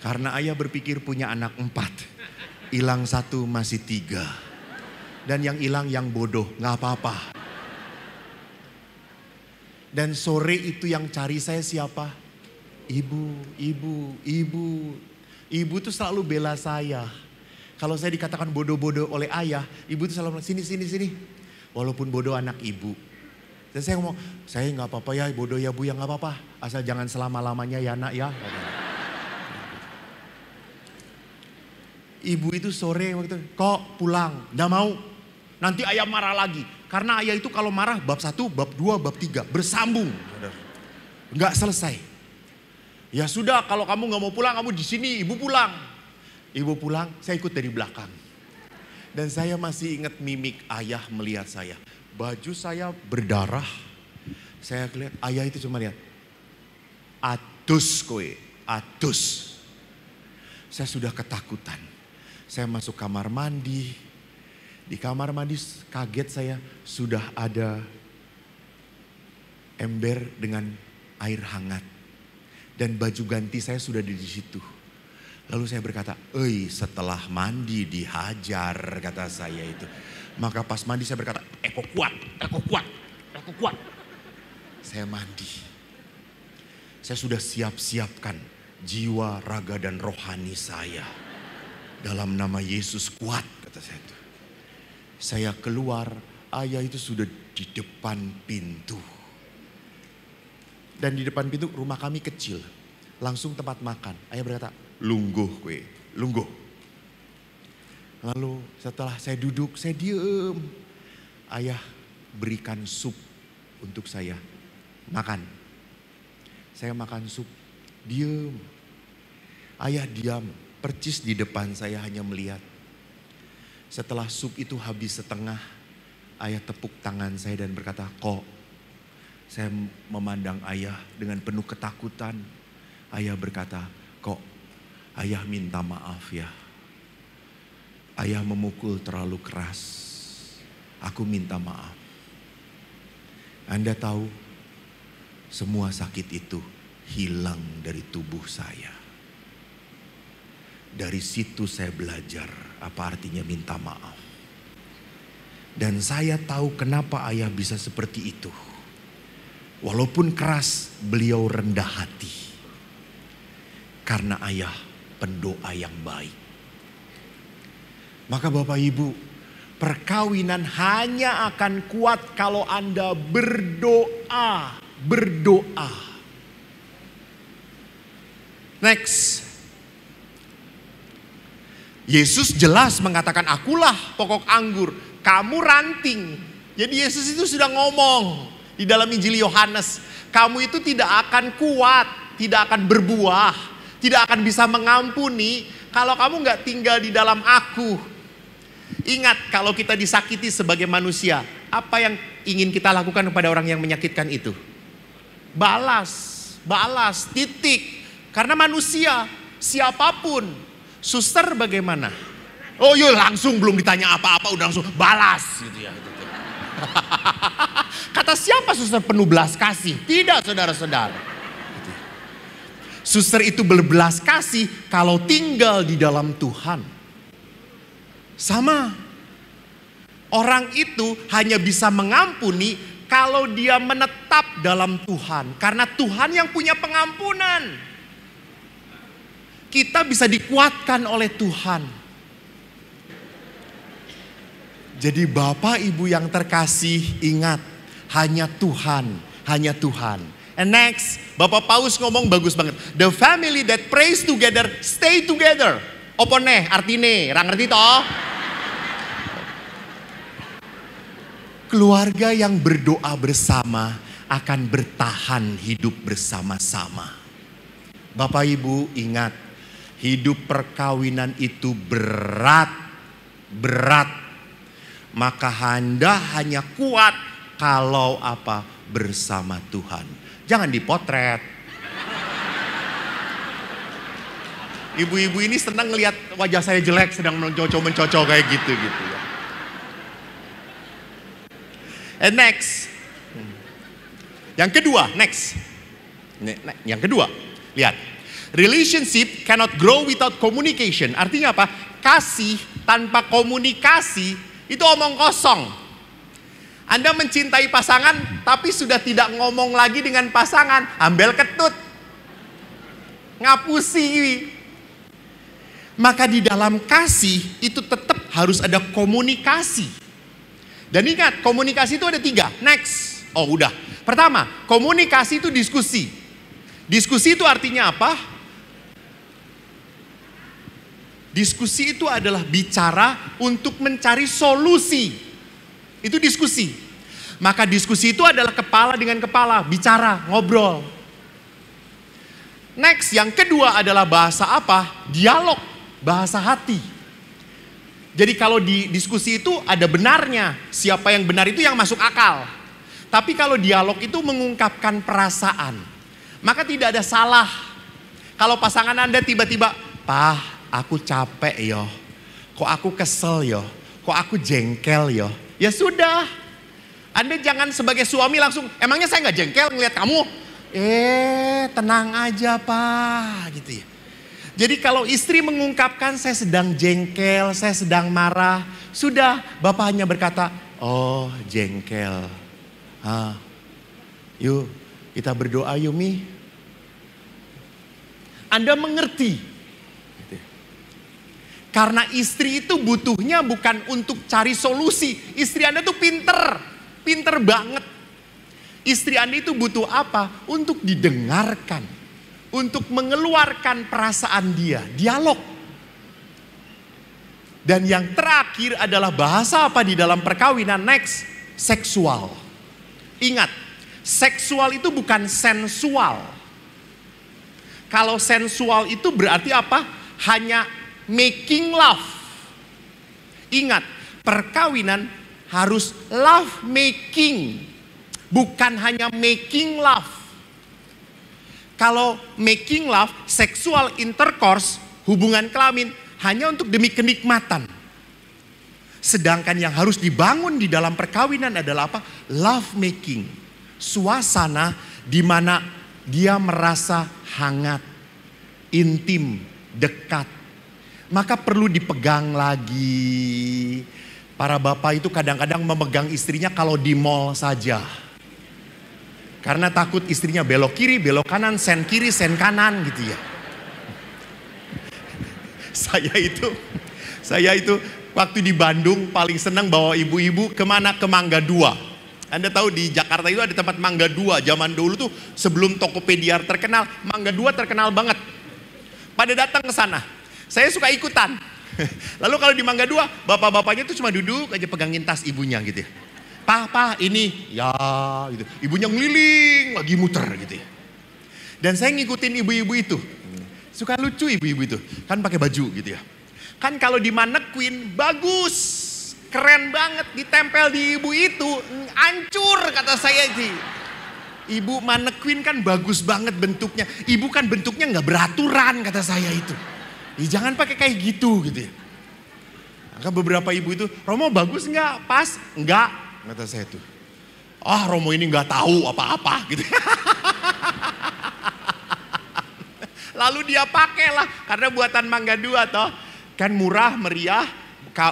Karena ayah berpikir punya anak 4. Hilang 1 masih 3. Dan yang hilang yang bodoh, gak apa-apa. Dan sore itu yang cari saya siapa? Ibu. Ibu tuh selalu bela saya. Kalau saya dikatakan bodoh-bodoh oleh ayah, ibu tuh selalu bilang, sini. Walaupun bodoh anak ibu. Dan saya ngomong, saya gak apa-apa ya, bodoh ya bu, ya gak apa-apa. Asal jangan selama-lamanya ya nak ya. Ibu itu sore waktu itu, kok pulang, gak mau. Nanti ayah marah lagi. Karena ayah itu kalau marah bab 1, bab 2, bab 3. Bersambung. Gak selesai. Ya sudah kalau kamu gak mau pulang, kamu di sini, ibu pulang. Ibu pulang, saya ikut dari belakang. Dan saya masih ingat mimik ayah melihat saya. Baju saya berdarah. Saya lihat, ayah itu cuma lihat. Atus kowe, atus. Saya sudah ketakutan. Saya masuk kamar mandi. Di kamar mandi kaget saya sudah ada ember dengan air hangat. Dan baju ganti saya sudah di situ. Lalu saya berkata, setelah mandi dihajar, kata saya itu. Maka pas mandi saya berkata, aku kuat. Saya mandi. Saya sudah siap-siapkan jiwa, raga dan rohani saya. Dalam nama Yesus kuat, kata saya itu. Saya keluar, ayah itu sudah di depan pintu. Dan di depan pintu rumah kami kecil. Langsung tempat makan. Ayah berkata, lungguh. Lalu setelah saya duduk, saya diem. Ayah berikan sup untuk saya. Makan. Saya makan sup, diem. Ayah diam, percis di depan saya hanya melihat. Setelah sup itu habis setengah, ayah tepuk tangan saya dan berkata, kok. Saya memandang ayah dengan penuh ketakutan. Ayah berkata, kok ayah minta maaf ya. Ayah memukul terlalu keras. Aku minta maaf. Anda tahu, semua sakit itu hilang dari tubuh saya. Dari situ saya belajar apa artinya minta maaf. Dan saya tahu kenapa ayah bisa seperti itu. Walaupun keras, beliau rendah hati. Karena ayah pendoa yang baik. Maka Bapak Ibu, perkawinan hanya akan kuat kalau Anda berdoa. Next. Yesus jelas mengatakan, akulah pokok anggur, kamu ranting. Jadi Yesus itu sudah ngomong di dalam Injil Yohanes, kamu itu tidak akan kuat, tidak akan berbuah, tidak akan bisa mengampuni kalau kamu gak tinggal di dalam aku. Ingat, kalau kita disakiti sebagai manusia, apa yang ingin kita lakukan kepada orang yang menyakitkan itu? Balas, titik. Karena manusia, siapapun. Suster bagaimana? Oh iya, langsung belum ditanya apa-apa udah langsung balas gitu ya. Kata siapa suster penuh belas kasih? Tidak, saudara-saudara. Suster itu berbelas kasih kalau tinggal di dalam Tuhan. Sama. Orang itu hanya bisa mengampuni kalau dia menetap dalam Tuhan. Karena Tuhan yang punya pengampunan. Kita bisa dikuatkan oleh Tuhan. Jadi Bapak Ibu yang terkasih, ingat, hanya Tuhan. And next, Bapak Paus ngomong bagus banget. The family that prays together, stay together. Apa nih artine? Ra ngerti toh? Keluarga yang berdoa bersama akan bertahan hidup bersama-sama. Bapak Ibu ingat, hidup perkawinan itu berat. Maka Anda hanya kuat kalau bersama Tuhan. Jangan dipotret. Ibu-ibu ini senang ngelihat wajah saya jelek sedang mencocok kayak gitu ya. And next. Yang kedua, next. Yang kedua, lihat. Relationship cannot grow without communication. Artinya apa? Kasih tanpa komunikasi itu omong kosong. Anda mencintai pasangan tapi sudah tidak ngomong lagi dengan pasangan, ambil ketut. Ngapusi. Maka di dalam kasih itu tetap harus ada komunikasi. Dan ingat, komunikasi itu ada 3. Next. Oh udah. Pertama, komunikasi itu diskusi. Diskusi itu artinya apa? Diskusi itu adalah bicara untuk mencari solusi. Itu diskusi. Maka diskusi itu adalah kepala dengan kepala, bicara, ngobrol. Next, yang kedua adalah bahasa apa? Dialog, bahasa hati. Jadi kalau di diskusi itu ada benarnya. Siapa yang benar itu yang masuk akal. Tapi kalau dialog itu mengungkapkan perasaan, maka tidak ada salah. Kalau pasangan Anda tiba-tiba, "Pah, aku capek yo. Kok aku kesel yo. Kok aku jengkel yo." Ya sudah. Anda jangan sebagai suami langsung, "Emangnya saya nggak jengkel ngeliat kamu?" Tenang aja Pak, gitu ya. Jadi kalau istri mengungkapkan saya sedang jengkel, saya sedang marah, sudah Bapak hanya berkata, "Oh jengkel. Yuk kita berdoa yuk Mi." Anda mengerti. Karena istri itu butuhnya bukan untuk cari solusi. Istri Anda tuh pinter banget. Istri Anda itu butuh apa? Untuk didengarkan. Untuk mengeluarkan perasaan dia. Dialog. Dan yang terakhir adalah bahasa apa di dalam perkawinan? Next, seksual. Ingat, seksual itu bukan sensual. Kalau sensual itu berarti apa? Hanya making love. Ingat, perkawinan harus love making. Bukan hanya making love. Kalau making love, sexual intercourse, hubungan kelamin, hanya untuk demi kenikmatan. Sedangkan yang harus dibangun di dalam perkawinan adalah apa? Love making. Suasana di mana dia merasa hangat, intim, dekat. Maka perlu dipegang lagi. Para bapak itu kadang-kadang memegang istrinya kalau di mall saja. Karena takut istrinya belok kiri, belok kanan, sen kiri, sen kanan gitu ya. Saya itu waktu di Bandung paling senang bawa ibu-ibu kemana? Ke Mangga 2. Anda tahu di Jakarta itu ada tempat Mangga 2. Zaman dulu tuh sebelum Tokopedia terkenal, Mangga 2 terkenal banget. Pada datang ke sana. Saya suka ikutan. Lalu kalau di Mangga 2, bapak-bapaknya tuh cuma duduk aja pegangin tas ibunya gitu ya. "Pah, ini." Ya gitu. Ibunya ngeliling, lagi muter gitu ya. Dan saya ngikutin ibu-ibu itu. Suka lucu ibu-ibu itu. Kan pakai baju gitu ya. Kan kalau di mannequin bagus. Keren banget. Ditempel di ibu itu. Hancur kata saya sih. Ibu mannequin kan bagus banget bentuknya. Ibu kan bentuknya gak beraturan kata saya itu. Jangan pakai kayak gitu ya. Maka beberapa ibu itu, "Romo bagus gak? Pas? Enggak." Kata saya tuh. Romo ini gak tahu apa-apa gitu. Lalu dia pakailah karena buatan Mangga 2 toh. Kan murah, meriah,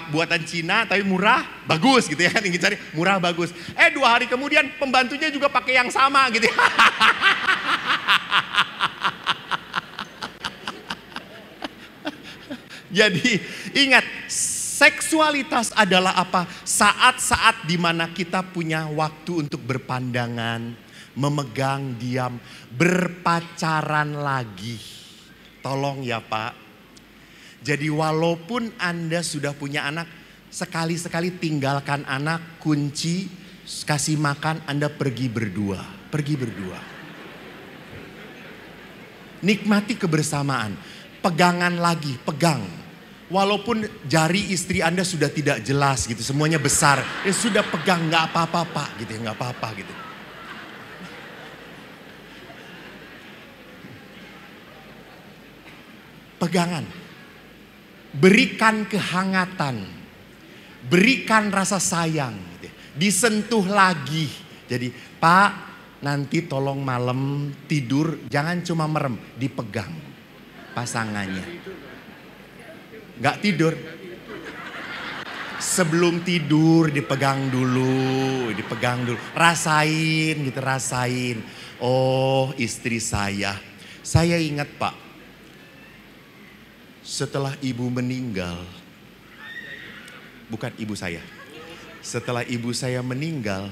buatan Cina tapi murah, bagus gitu ya. Ingin cari murah, bagus. 2 hari kemudian pembantunya juga pakai yang sama gitu. Jadi ingat, seksualitas adalah apa? Saat-saat di mana kita punya waktu untuk berpandangan, memegang, diam, berpacaran lagi. Tolong ya Pak. Jadi walaupun Anda sudah punya anak, sekali-sekali tinggalkan anak, kunci, kasih makan, Anda pergi berdua. Pergi berdua. Nikmati kebersamaan. Pegangan lagi, pegang. Walaupun jari istri Anda sudah tidak jelas gitu, semuanya besar. Sudah pegang, gak apa-apa Pak gitu ya, gak apa-apa gitu. pegangan. Berikan kehangatan. Berikan rasa sayang. Disentuh lagi. Jadi, Pak, nanti tolong malam tidur jangan cuma merem, dipegang pasangannya. Gak tidur. Sebelum tidur dipegang dulu. Rasain gitu, rasain. Oh, istri saya. Saya ingat, Pak. Setelah ibu meninggal. Bukan ibu saya. Setelah ibu saya meninggal.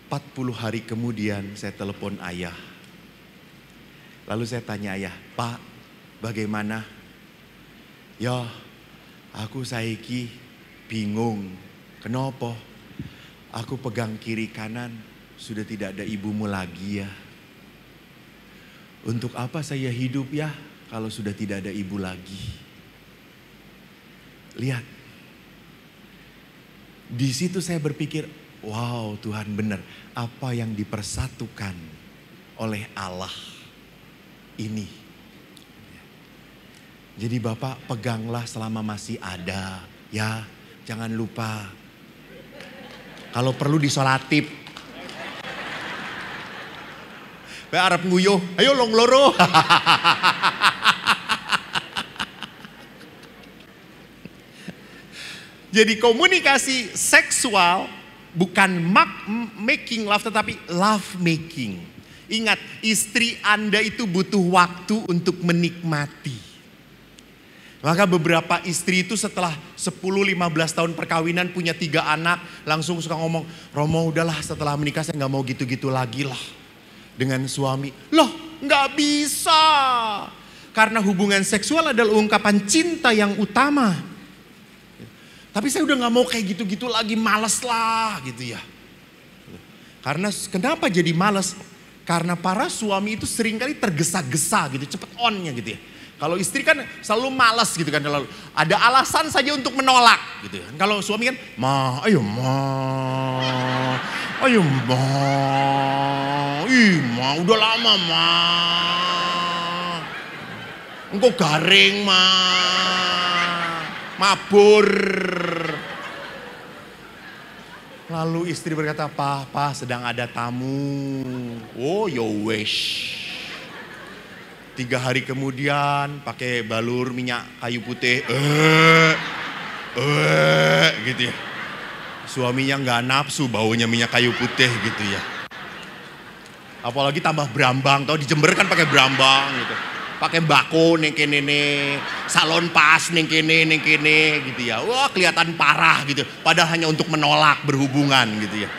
40 hari kemudian saya telepon ayah. Lalu saya tanya ayah, Pak, bagaimana? Ya, aku saiki bingung. Kenapa? Aku pegang kiri kanan, sudah tidak ada ibumu lagi ya. Untuk apa saya hidup ya kalau sudah tidak ada ibu lagi? Lihat. Di situ saya berpikir, wow, Tuhan benar. Apa yang dipersatukan oleh Allah ini. Jadi Bapak peganglah selama masih ada. Ya, jangan lupa. Kalau perlu disolatip. Arep nguyuh, ayo long loro. Jadi komunikasi seksual bukan making love tetapi love making. Ingat, istri Anda itu butuh waktu untuk menikmati. Maka beberapa istri itu setelah 10-15 tahun perkawinan punya 3 anak. Langsung suka ngomong, Romo udahlah setelah menikah saya gak mau gitu-gitu lagi lah. Dengan suami. Loh gak bisa. Karena hubungan seksual adalah ungkapan cinta yang utama. Tapi saya udah gak mau kayak gitu-gitu lagi, males lah gitu ya. Karena kenapa jadi males? Karena para suami itu seringkali tergesa-gesa gitu, cepet onnya gitu ya. Kalau istri kan selalu malas gitu kan, lalu ada alasan saja untuk menolak gitu kan. Kalau suami kan, ayo udah lama engkau garing mabur. Lalu istri berkata, Pak sedang ada tamu. Oh yo wish. 3 hari kemudian pakai balur minyak kayu putih. Gitu ya. Suaminya gak nafsu baunya minyak kayu putih gitu ya. Apalagi tambah berambang. Tahu di Jember kan pakai berambang gitu. Pakai bako neng kene, salon pas neng kene gitu ya. Wah kelihatan parah gitu. Padahal hanya untuk menolak berhubungan gitu ya.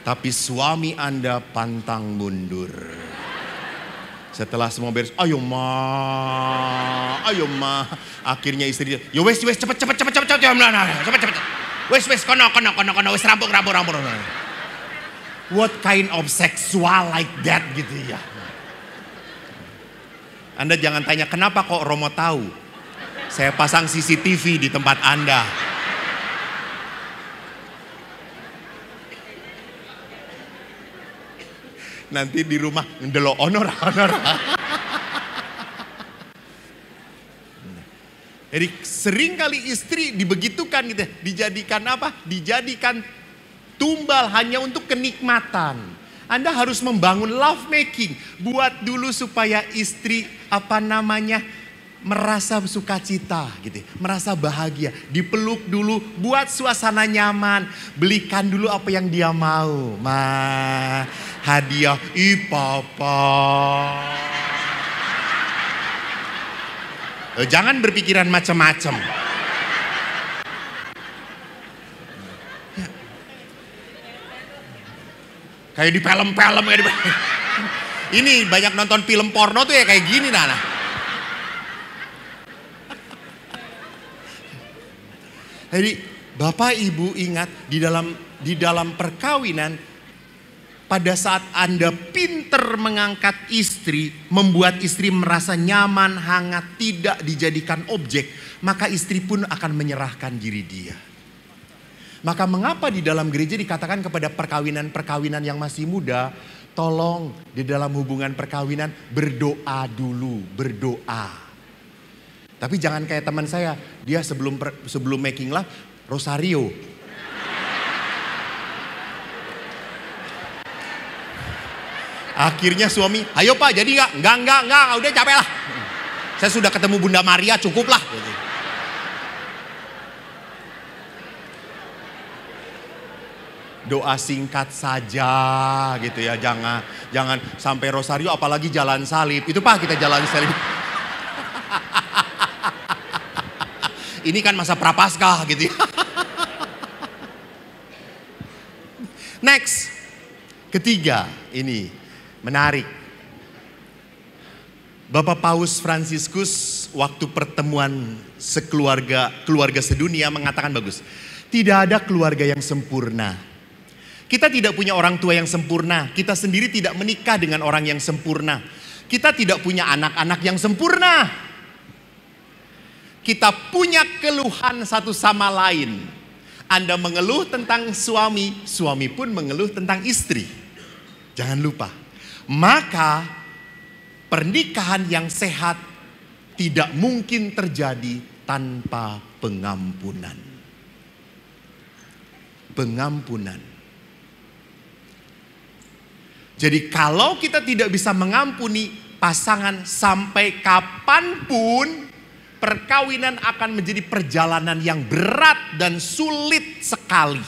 Tapi suami Anda pantang mundur. Setelah semua beres, ayo ma. Akhirnya istri dia, yo wes cepet. Wes kono wes rampung. What kind of sexual like that gitu ya. Anda jangan tanya kenapa kok Romo tahu. Saya pasang CCTV di tempat Anda. Nanti di rumah ndelok honor. Jadi seringkali istri dibegitukan gitu, dijadikan apa? Dijadikan tumbal hanya untuk kenikmatan. Anda harus membangun love making. Buat dulu supaya istri merasa sukacita gitu, merasa bahagia. Dipeluk dulu, buat suasana nyaman. Belikan dulu apa yang dia mau. Hadiah, papa. Jangan berpikiran macam-macam. Ya. Kayak di film-film. Ini banyak nonton film porno tuh ya kayak gini Nana. Jadi Bapak Ibu ingat di dalam perkawinan, pada saat Anda pinter mengangkat istri, membuat istri merasa nyaman, hangat, tidak dijadikan objek, maka istri pun akan menyerahkan diri dia. Maka mengapa di dalam gereja dikatakan kepada perkawinan-perkawinan yang masih muda, tolong di dalam hubungan perkawinan berdoa dulu, berdoa. Tapi jangan kayak teman saya, dia sebelum making love, rosario. Akhirnya suami, ayo Pak jadi nggak? Enggak, udah capek lah. Saya sudah ketemu Bunda Maria, cukup lah. Doa singkat saja gitu ya, jangan sampai rosario apalagi jalan salib. Itu Pak kita jalan salib. Ini kan masa prapaskah gitu ya. Next, ketiga ini menarik. Bapak Paus Fransiskus waktu pertemuan keluarga sedunia mengatakan bagus. Tidak ada keluarga yang sempurna. Kita tidak punya orang tua yang sempurna. Kita sendiri tidak menikah dengan orang yang sempurna. Kita tidak punya anak-anak yang sempurna. Kita punya keluhan satu sama lain. Anda mengeluh tentang suami, suami pun mengeluh tentang istri. Jangan lupa. Maka pernikahan yang sehat tidak mungkin terjadi tanpa pengampunan. Pengampunan. Jadi kalau kita tidak bisa mengampuni pasangan sampai kapanpun, perkawinan akan menjadi perjalanan yang berat dan sulit sekali.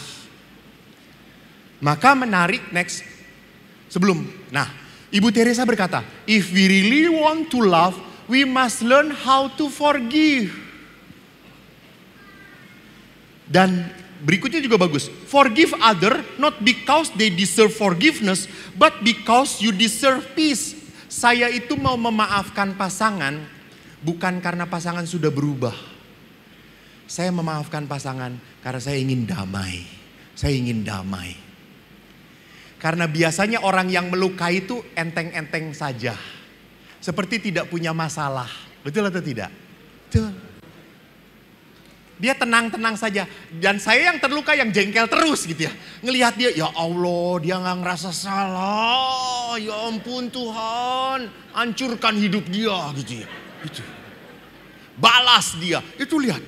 Maka menarik next. Ibu Teresa berkata, if we really want to love, we must learn how to forgive. Dan berikutnya juga bagus. Forgive other not because they deserve forgiveness, but because you deserve peace. Saya itu mau memaafkan pasangan bukan karena pasangan sudah berubah. Saya memaafkan pasangan karena saya ingin damai. Saya ingin damai. Karena biasanya orang yang melukai itu enteng-enteng saja. Seperti tidak punya masalah. Betul atau tidak? Betul. Dia tenang-tenang saja. Dan saya yang terluka yang jengkel terus gitu ya. Ngelihat dia, ya Allah dia gak ngerasa salah. Ya ampun Tuhan, hancurkan hidup dia gitu ya. Gitu. Balas dia, itu lihat.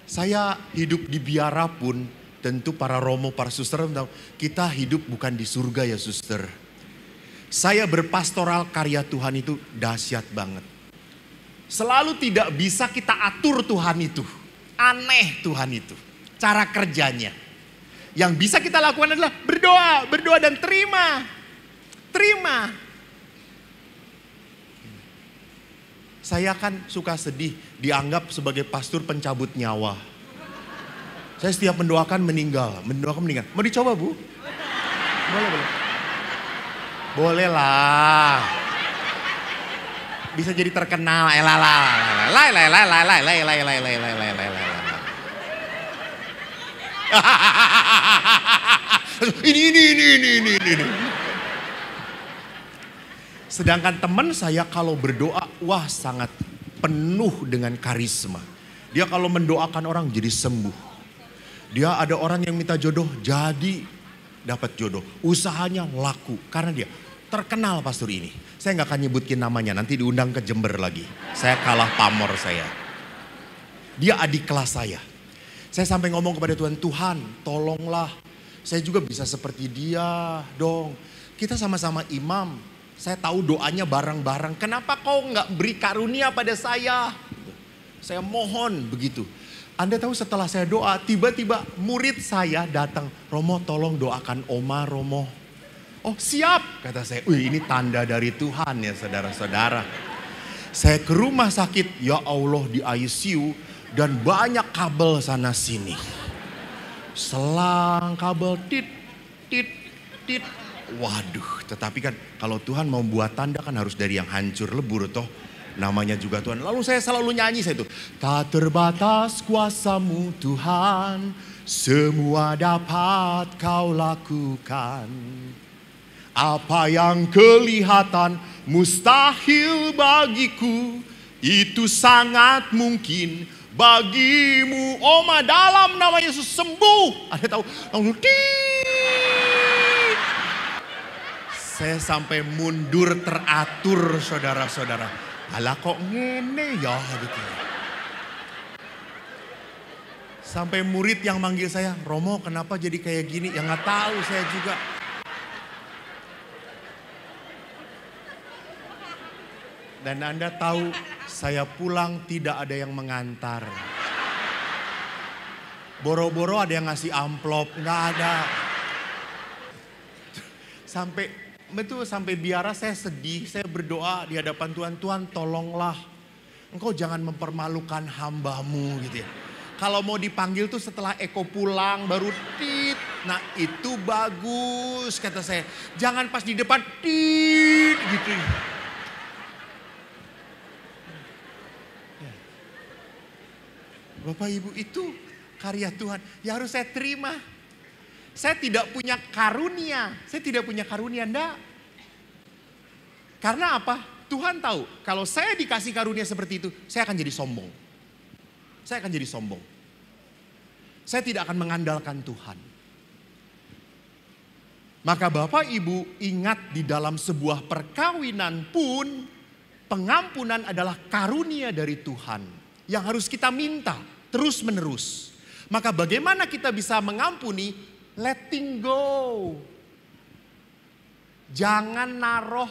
Saya hidup di biara pun, tentu para romo, para suster tahu, kita hidup bukan di surga ya suster. Saya berpastoral karya Tuhan itu dahsyat banget. Selalu tidak bisa kita atur Tuhan itu. Aneh Tuhan itu. Cara kerjanya. Yang bisa kita lakukan adalah berdoa dan terima. Terima. Saya kan suka sedih, dianggap sebagai pastor pencabut nyawa. Saya setiap mendoakan meninggal. Mau dicoba Bu? Boleh. Boleh lah. Bisa jadi terkenal. Ini. Sedangkan teman saya kalau berdoa, wah sangat penuh dengan karisma. Dia kalau mendoakan orang jadi sembuh. Dia ada orang yang minta jodoh, jadi dapat jodoh. Usahanya laku karena dia terkenal pastor ini. Saya nggak akan nyebutin namanya, nanti diundang ke Jember lagi. Saya kalah pamor saya. Dia adik kelas saya. Saya sampai ngomong kepada Tuhan, Tuhan tolonglah. Saya juga bisa seperti dia dong. Kita sama-sama imam. Saya tahu doanya bareng-bareng. Kenapa kau nggak beri karunia pada saya? Saya mohon begitu. Anda tahu setelah saya doa, tiba-tiba murid saya datang. Romo tolong doakan Oma Romo. Oh siap, kata saya. Ini tanda dari Tuhan ya saudara-saudara. Saya ke rumah sakit, ya Allah di ICU. Dan banyak kabel sana sini. Selang kabel, tit. Waduh, tetapi kan kalau Tuhan mau buat tanda kan harus dari yang hancur lebur toh. Namanya juga Tuhan. Lalu saya selalu nyanyi saya itu. Tak terbatas kuasamu Tuhan, semua dapat kau lakukan. Apa yang kelihatan mustahil bagiku, itu sangat mungkin bagimu Oma dalam nama Yesus sembuh. Ada tahu? Langsung saya sampai mundur teratur saudara-saudara. Alah kok ngene ya gitu. Sampai murid yang manggil saya, Romo kenapa jadi kayak gini? Ya nggak tahu saya juga. Dan Anda tahu saya pulang tidak ada yang mengantar. Boro-boro ada yang ngasih amplop, nggak ada. Sampai biara saya sedih, saya berdoa di hadapan Tuhan, Tuhan tolonglah. Engkau jangan mempermalukan hambamu gitu ya. Kalau mau dipanggil tuh setelah Eko pulang baru tit. Nah itu bagus kata saya. Jangan pas di depan tit gitu. Bapak Ibu itu karya Tuhan. Ya harus saya terima. Saya tidak punya karunia. Saya tidak punya karunia, enggak. Karena apa? Tuhan tahu kalau saya dikasih karunia seperti itu, saya akan jadi sombong. Saya akan jadi sombong. Saya tidak akan mengandalkan Tuhan. Maka Bapak Ibu ingat di dalam sebuah perkawinan pun pengampunan adalah karunia dari Tuhan. Yang harus kita minta terus menerus. Maka bagaimana kita bisa mengampuni? Letting go. Jangan naruh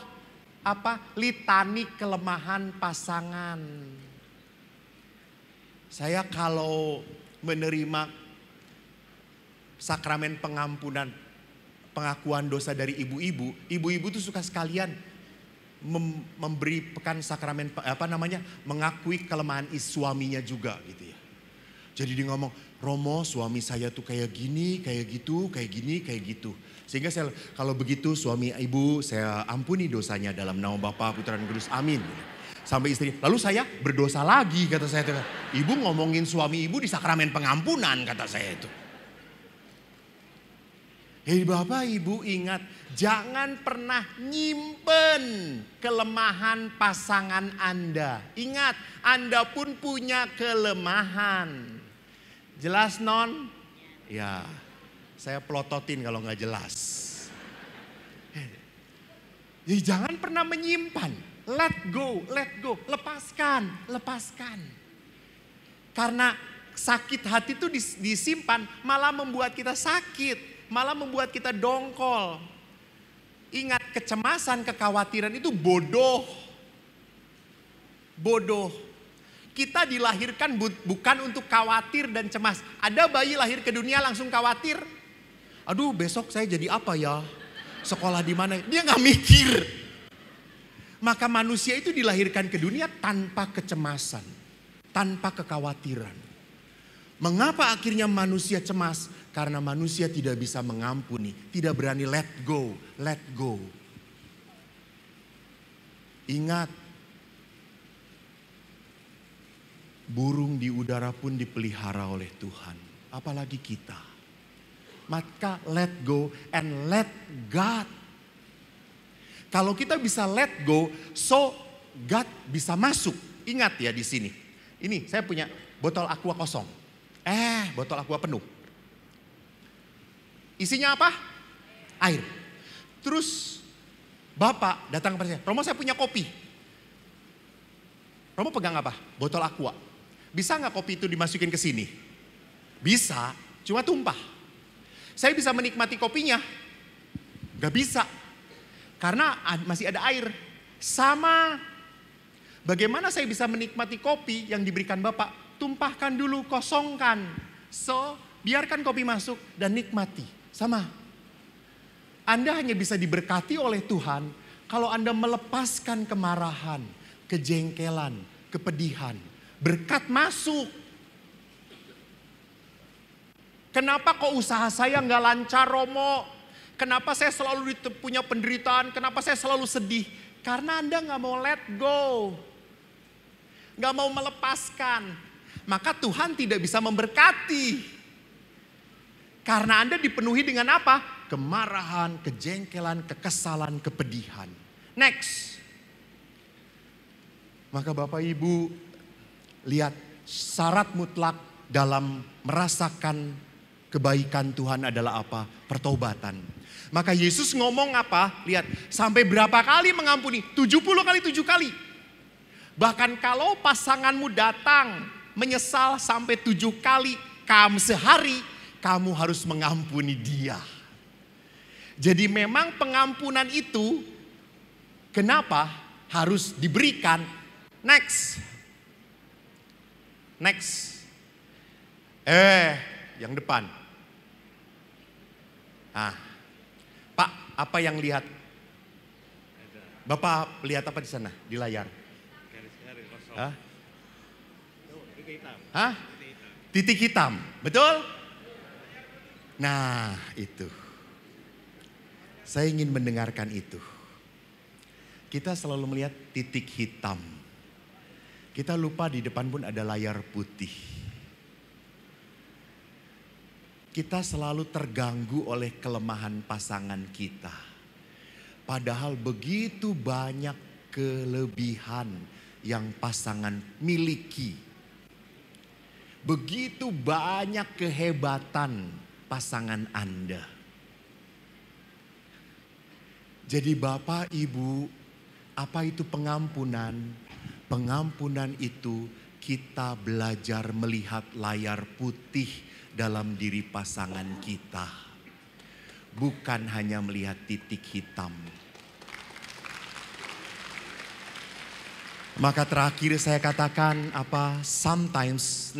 litani kelemahan pasangan. Saya kalau menerima sakramen pengampunan, pengakuan dosa dari ibu-ibu, ibu-ibu tuh suka sekalian memberikan sakramen mengakui kelemahan suaminya juga gitu ya. Jadi dia ngomong, Romo suami saya tuh kayak gini, kayak gitu, kayak gini, kayak gitu. Sehingga saya kalau begitu suami ibu saya ampuni dosanya dalam nama Bapa, Putra dan Kudus. Amin. Sampai istri, lalu saya berdosa lagi kata saya. Ibu ngomongin suami ibu di sakramen pengampunan kata saya itu. Hei Bapak Ibu ingat, jangan pernah nyimpen kelemahan pasangan Anda. Ingat, Anda pun punya kelemahan. Jelas non? Ya, saya pelototin kalau nggak jelas. Jadi jangan pernah menyimpan. Let go, lepaskan. Karena sakit hati itu disimpan malah membuat kita sakit. Malah membuat kita dongkol. Ingat, kecemasan, kekhawatiran itu bodoh. Kita dilahirkan bukan untuk khawatir dan cemas. Ada bayi lahir ke dunia langsung khawatir. Aduh besok saya jadi apa ya? Sekolah di mana? Dia nggak mikir. Maka manusia itu dilahirkan ke dunia tanpa kecemasan. Tanpa kekhawatiran. Mengapa akhirnya manusia cemas? Karena manusia tidak bisa mengampuni. Tidak berani let go. Ingat. Burung di udara pun dipelihara oleh Tuhan. Apalagi kita. Maka let go and let God. Kalau kita bisa let go, so God bisa masuk. Ingat ya di sini. Ini saya punya botol aqua kosong. Botol aqua penuh. Isinya apa? Air. Terus Bapak datang ke saya, Romo saya punya kopi. Romo pegang apa? Botol aqua. Bisa nggak kopi itu dimasukin ke sini? Bisa, cuma tumpah. Saya bisa menikmati kopinya? Gak bisa. Karena masih ada air. Sama, bagaimana saya bisa menikmati kopi yang diberikan Bapak? Tumpahkan dulu, kosongkan. So, biarkan kopi masuk dan nikmati. Sama. Anda hanya bisa diberkati oleh Tuhan kalau Anda melepaskan kemarahan, kejengkelan, kepedihan. Berkat masuk. Kenapa kok usaha saya nggak lancar Romo? Kenapa saya selalu punya penderitaan? Kenapa saya selalu sedih? Karena Anda nggak mau let go. Nggak mau melepaskan. Maka Tuhan tidak bisa memberkati. Karena Anda dipenuhi dengan apa? Kemarahan, kejengkelan, kekesalan, kepedihan. Next. Maka Bapak Ibu lihat Syarat mutlak dalam merasakan kebaikan Tuhan adalah apa? Pertobatan. Maka Yesus ngomong apa? Lihat, sampai berapa kali mengampuni? 70 kali 7 kali. Bahkan kalau pasanganmu datang menyesal sampai 7 kali sehari, kamu harus mengampuni dia. Jadi memang pengampunan itu kenapa harus diberikan? Next. Yang depan. Pak, apa yang lihat? Bapak lihat apa di sana di layar? Titik hitam, betul? Nah, itu. Saya ingin mendengarkan itu. Kita selalu melihat titik hitam. Kita lupa di depan pun ada layar putih. Kita selalu terganggu oleh kelemahan pasangan kita. Padahal begitu banyak kelebihan yang pasangan miliki. Begitu banyak kehebatan pasangan Anda. Jadi Bapak, Ibu, apa itu pengampunan? Pengampunan itu kita belajar melihat layar putih dalam diri pasangan kita. Bukan hanya melihat titik hitam. Maka terakhir saya katakan apa? Sometimes,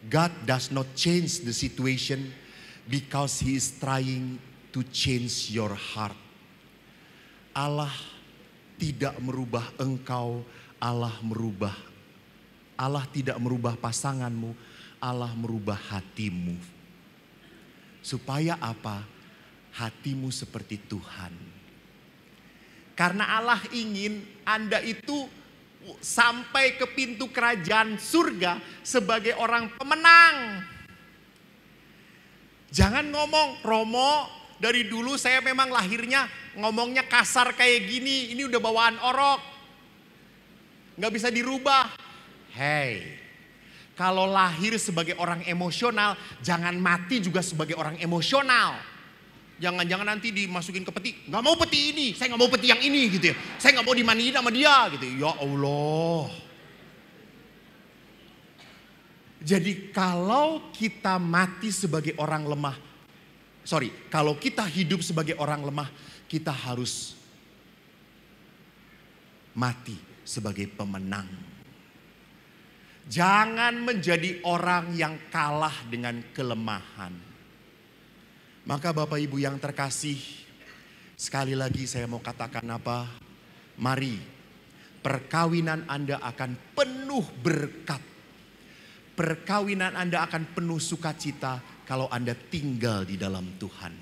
God does not change the situation because He is trying to change your heart. Allah tidak merubah engkau, Allah tidak merubah pasanganmu, Allah merubah hatimu. Supaya apa? Hatimu seperti Tuhan. Karena Allah ingin Anda itu sampai ke pintu kerajaan surga sebagai orang pemenang. Jangan ngomong, Romo, dari dulu saya memang lahirnya ngomongnya kasar kayak gini, ini udah bawaan orok. Gak bisa dirubah. Hey, kalau lahir sebagai orang emosional, jangan mati juga sebagai orang emosional. Jangan-jangan nanti dimasukin ke peti, gak mau peti ini, saya gak mau peti yang ini gitu ya. Saya gak mau dimandiin sama dia gitu. Ya Allah. Jadi kalau kita mati sebagai orang lemah, kalau kita hidup sebagai orang lemah, kita harus mati sebagai pemenang. Jangan menjadi orang yang kalah dengan kelemahan. Maka Bapak Ibu yang terkasih, sekali lagi saya mau katakan apa? Mari, perkawinan Anda akan penuh berkat. Perkawinan Anda akan penuh sukacita kalau Anda tinggal di dalam Tuhan.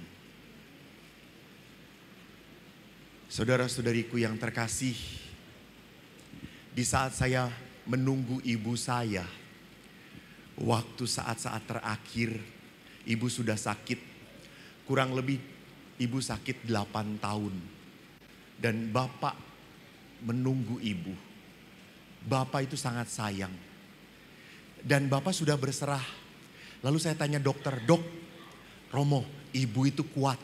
Saudara-saudariku yang terkasih, di saat saya menunggu ibu saya, waktu saat-saat terakhir, ibu sudah sakit. Kurang lebih ibu sakit 8 tahun. Dan Bapak menunggu ibu. Bapak itu sangat sayang. Dan Bapak sudah berserah. Lalu saya tanya dokter, Dok, Romo, ibu itu kuat.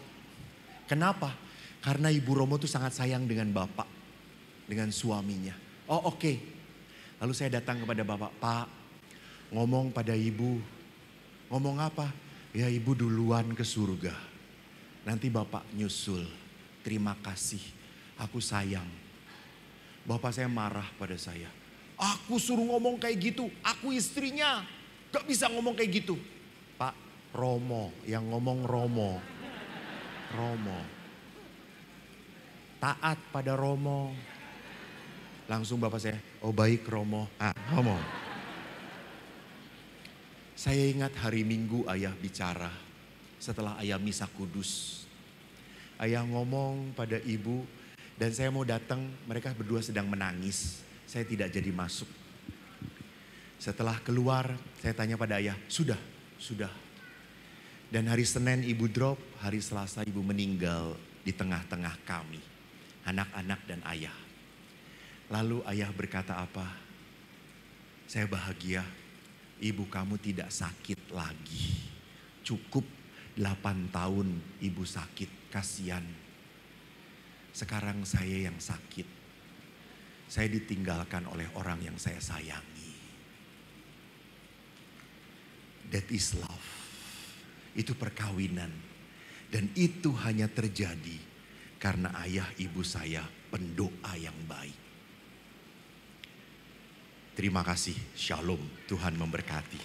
Kenapa? Karena ibu Romo itu sangat sayang dengan Bapak. Dengan suaminya. Oh oke. Lalu saya datang kepada Bapak, Pak, ngomong pada ibu. Ngomong apa? Ya ibu duluan ke surga. Nanti Bapak nyusul. Terima kasih. Aku sayang. Bapak saya marah pada saya. Aku suruh ngomong kayak gitu. Aku istrinya. Gak bisa ngomong kayak gitu. Pak, Romo. Yang ngomong Romo. Romo. Taat pada Romo. Langsung Bapak saya, oh baik Romo. Romo. Saya ingat hari Minggu ayah bicara. Setelah ayah misa kudus. Ayah ngomong pada ibu. Dan saya mau datang, mereka berdua sedang menangis. Saya tidak jadi masuk. Setelah keluar, saya tanya pada ayah, sudah. Dan hari Senin ibu drop, hari Selasa ibu meninggal di tengah-tengah kami. Anak-anak dan ayah. Lalu ayah berkata apa? Saya bahagia ibu kamu tidak sakit lagi. Cukup 8 tahun ibu sakit, kasihan. Sekarang saya yang sakit. Saya ditinggalkan oleh orang yang saya sayangi. That is love. Itu perkawinan. Dan itu hanya terjadi karena ayah ibu saya pendoa yang baik. Terima kasih. Shalom. Tuhan memberkati.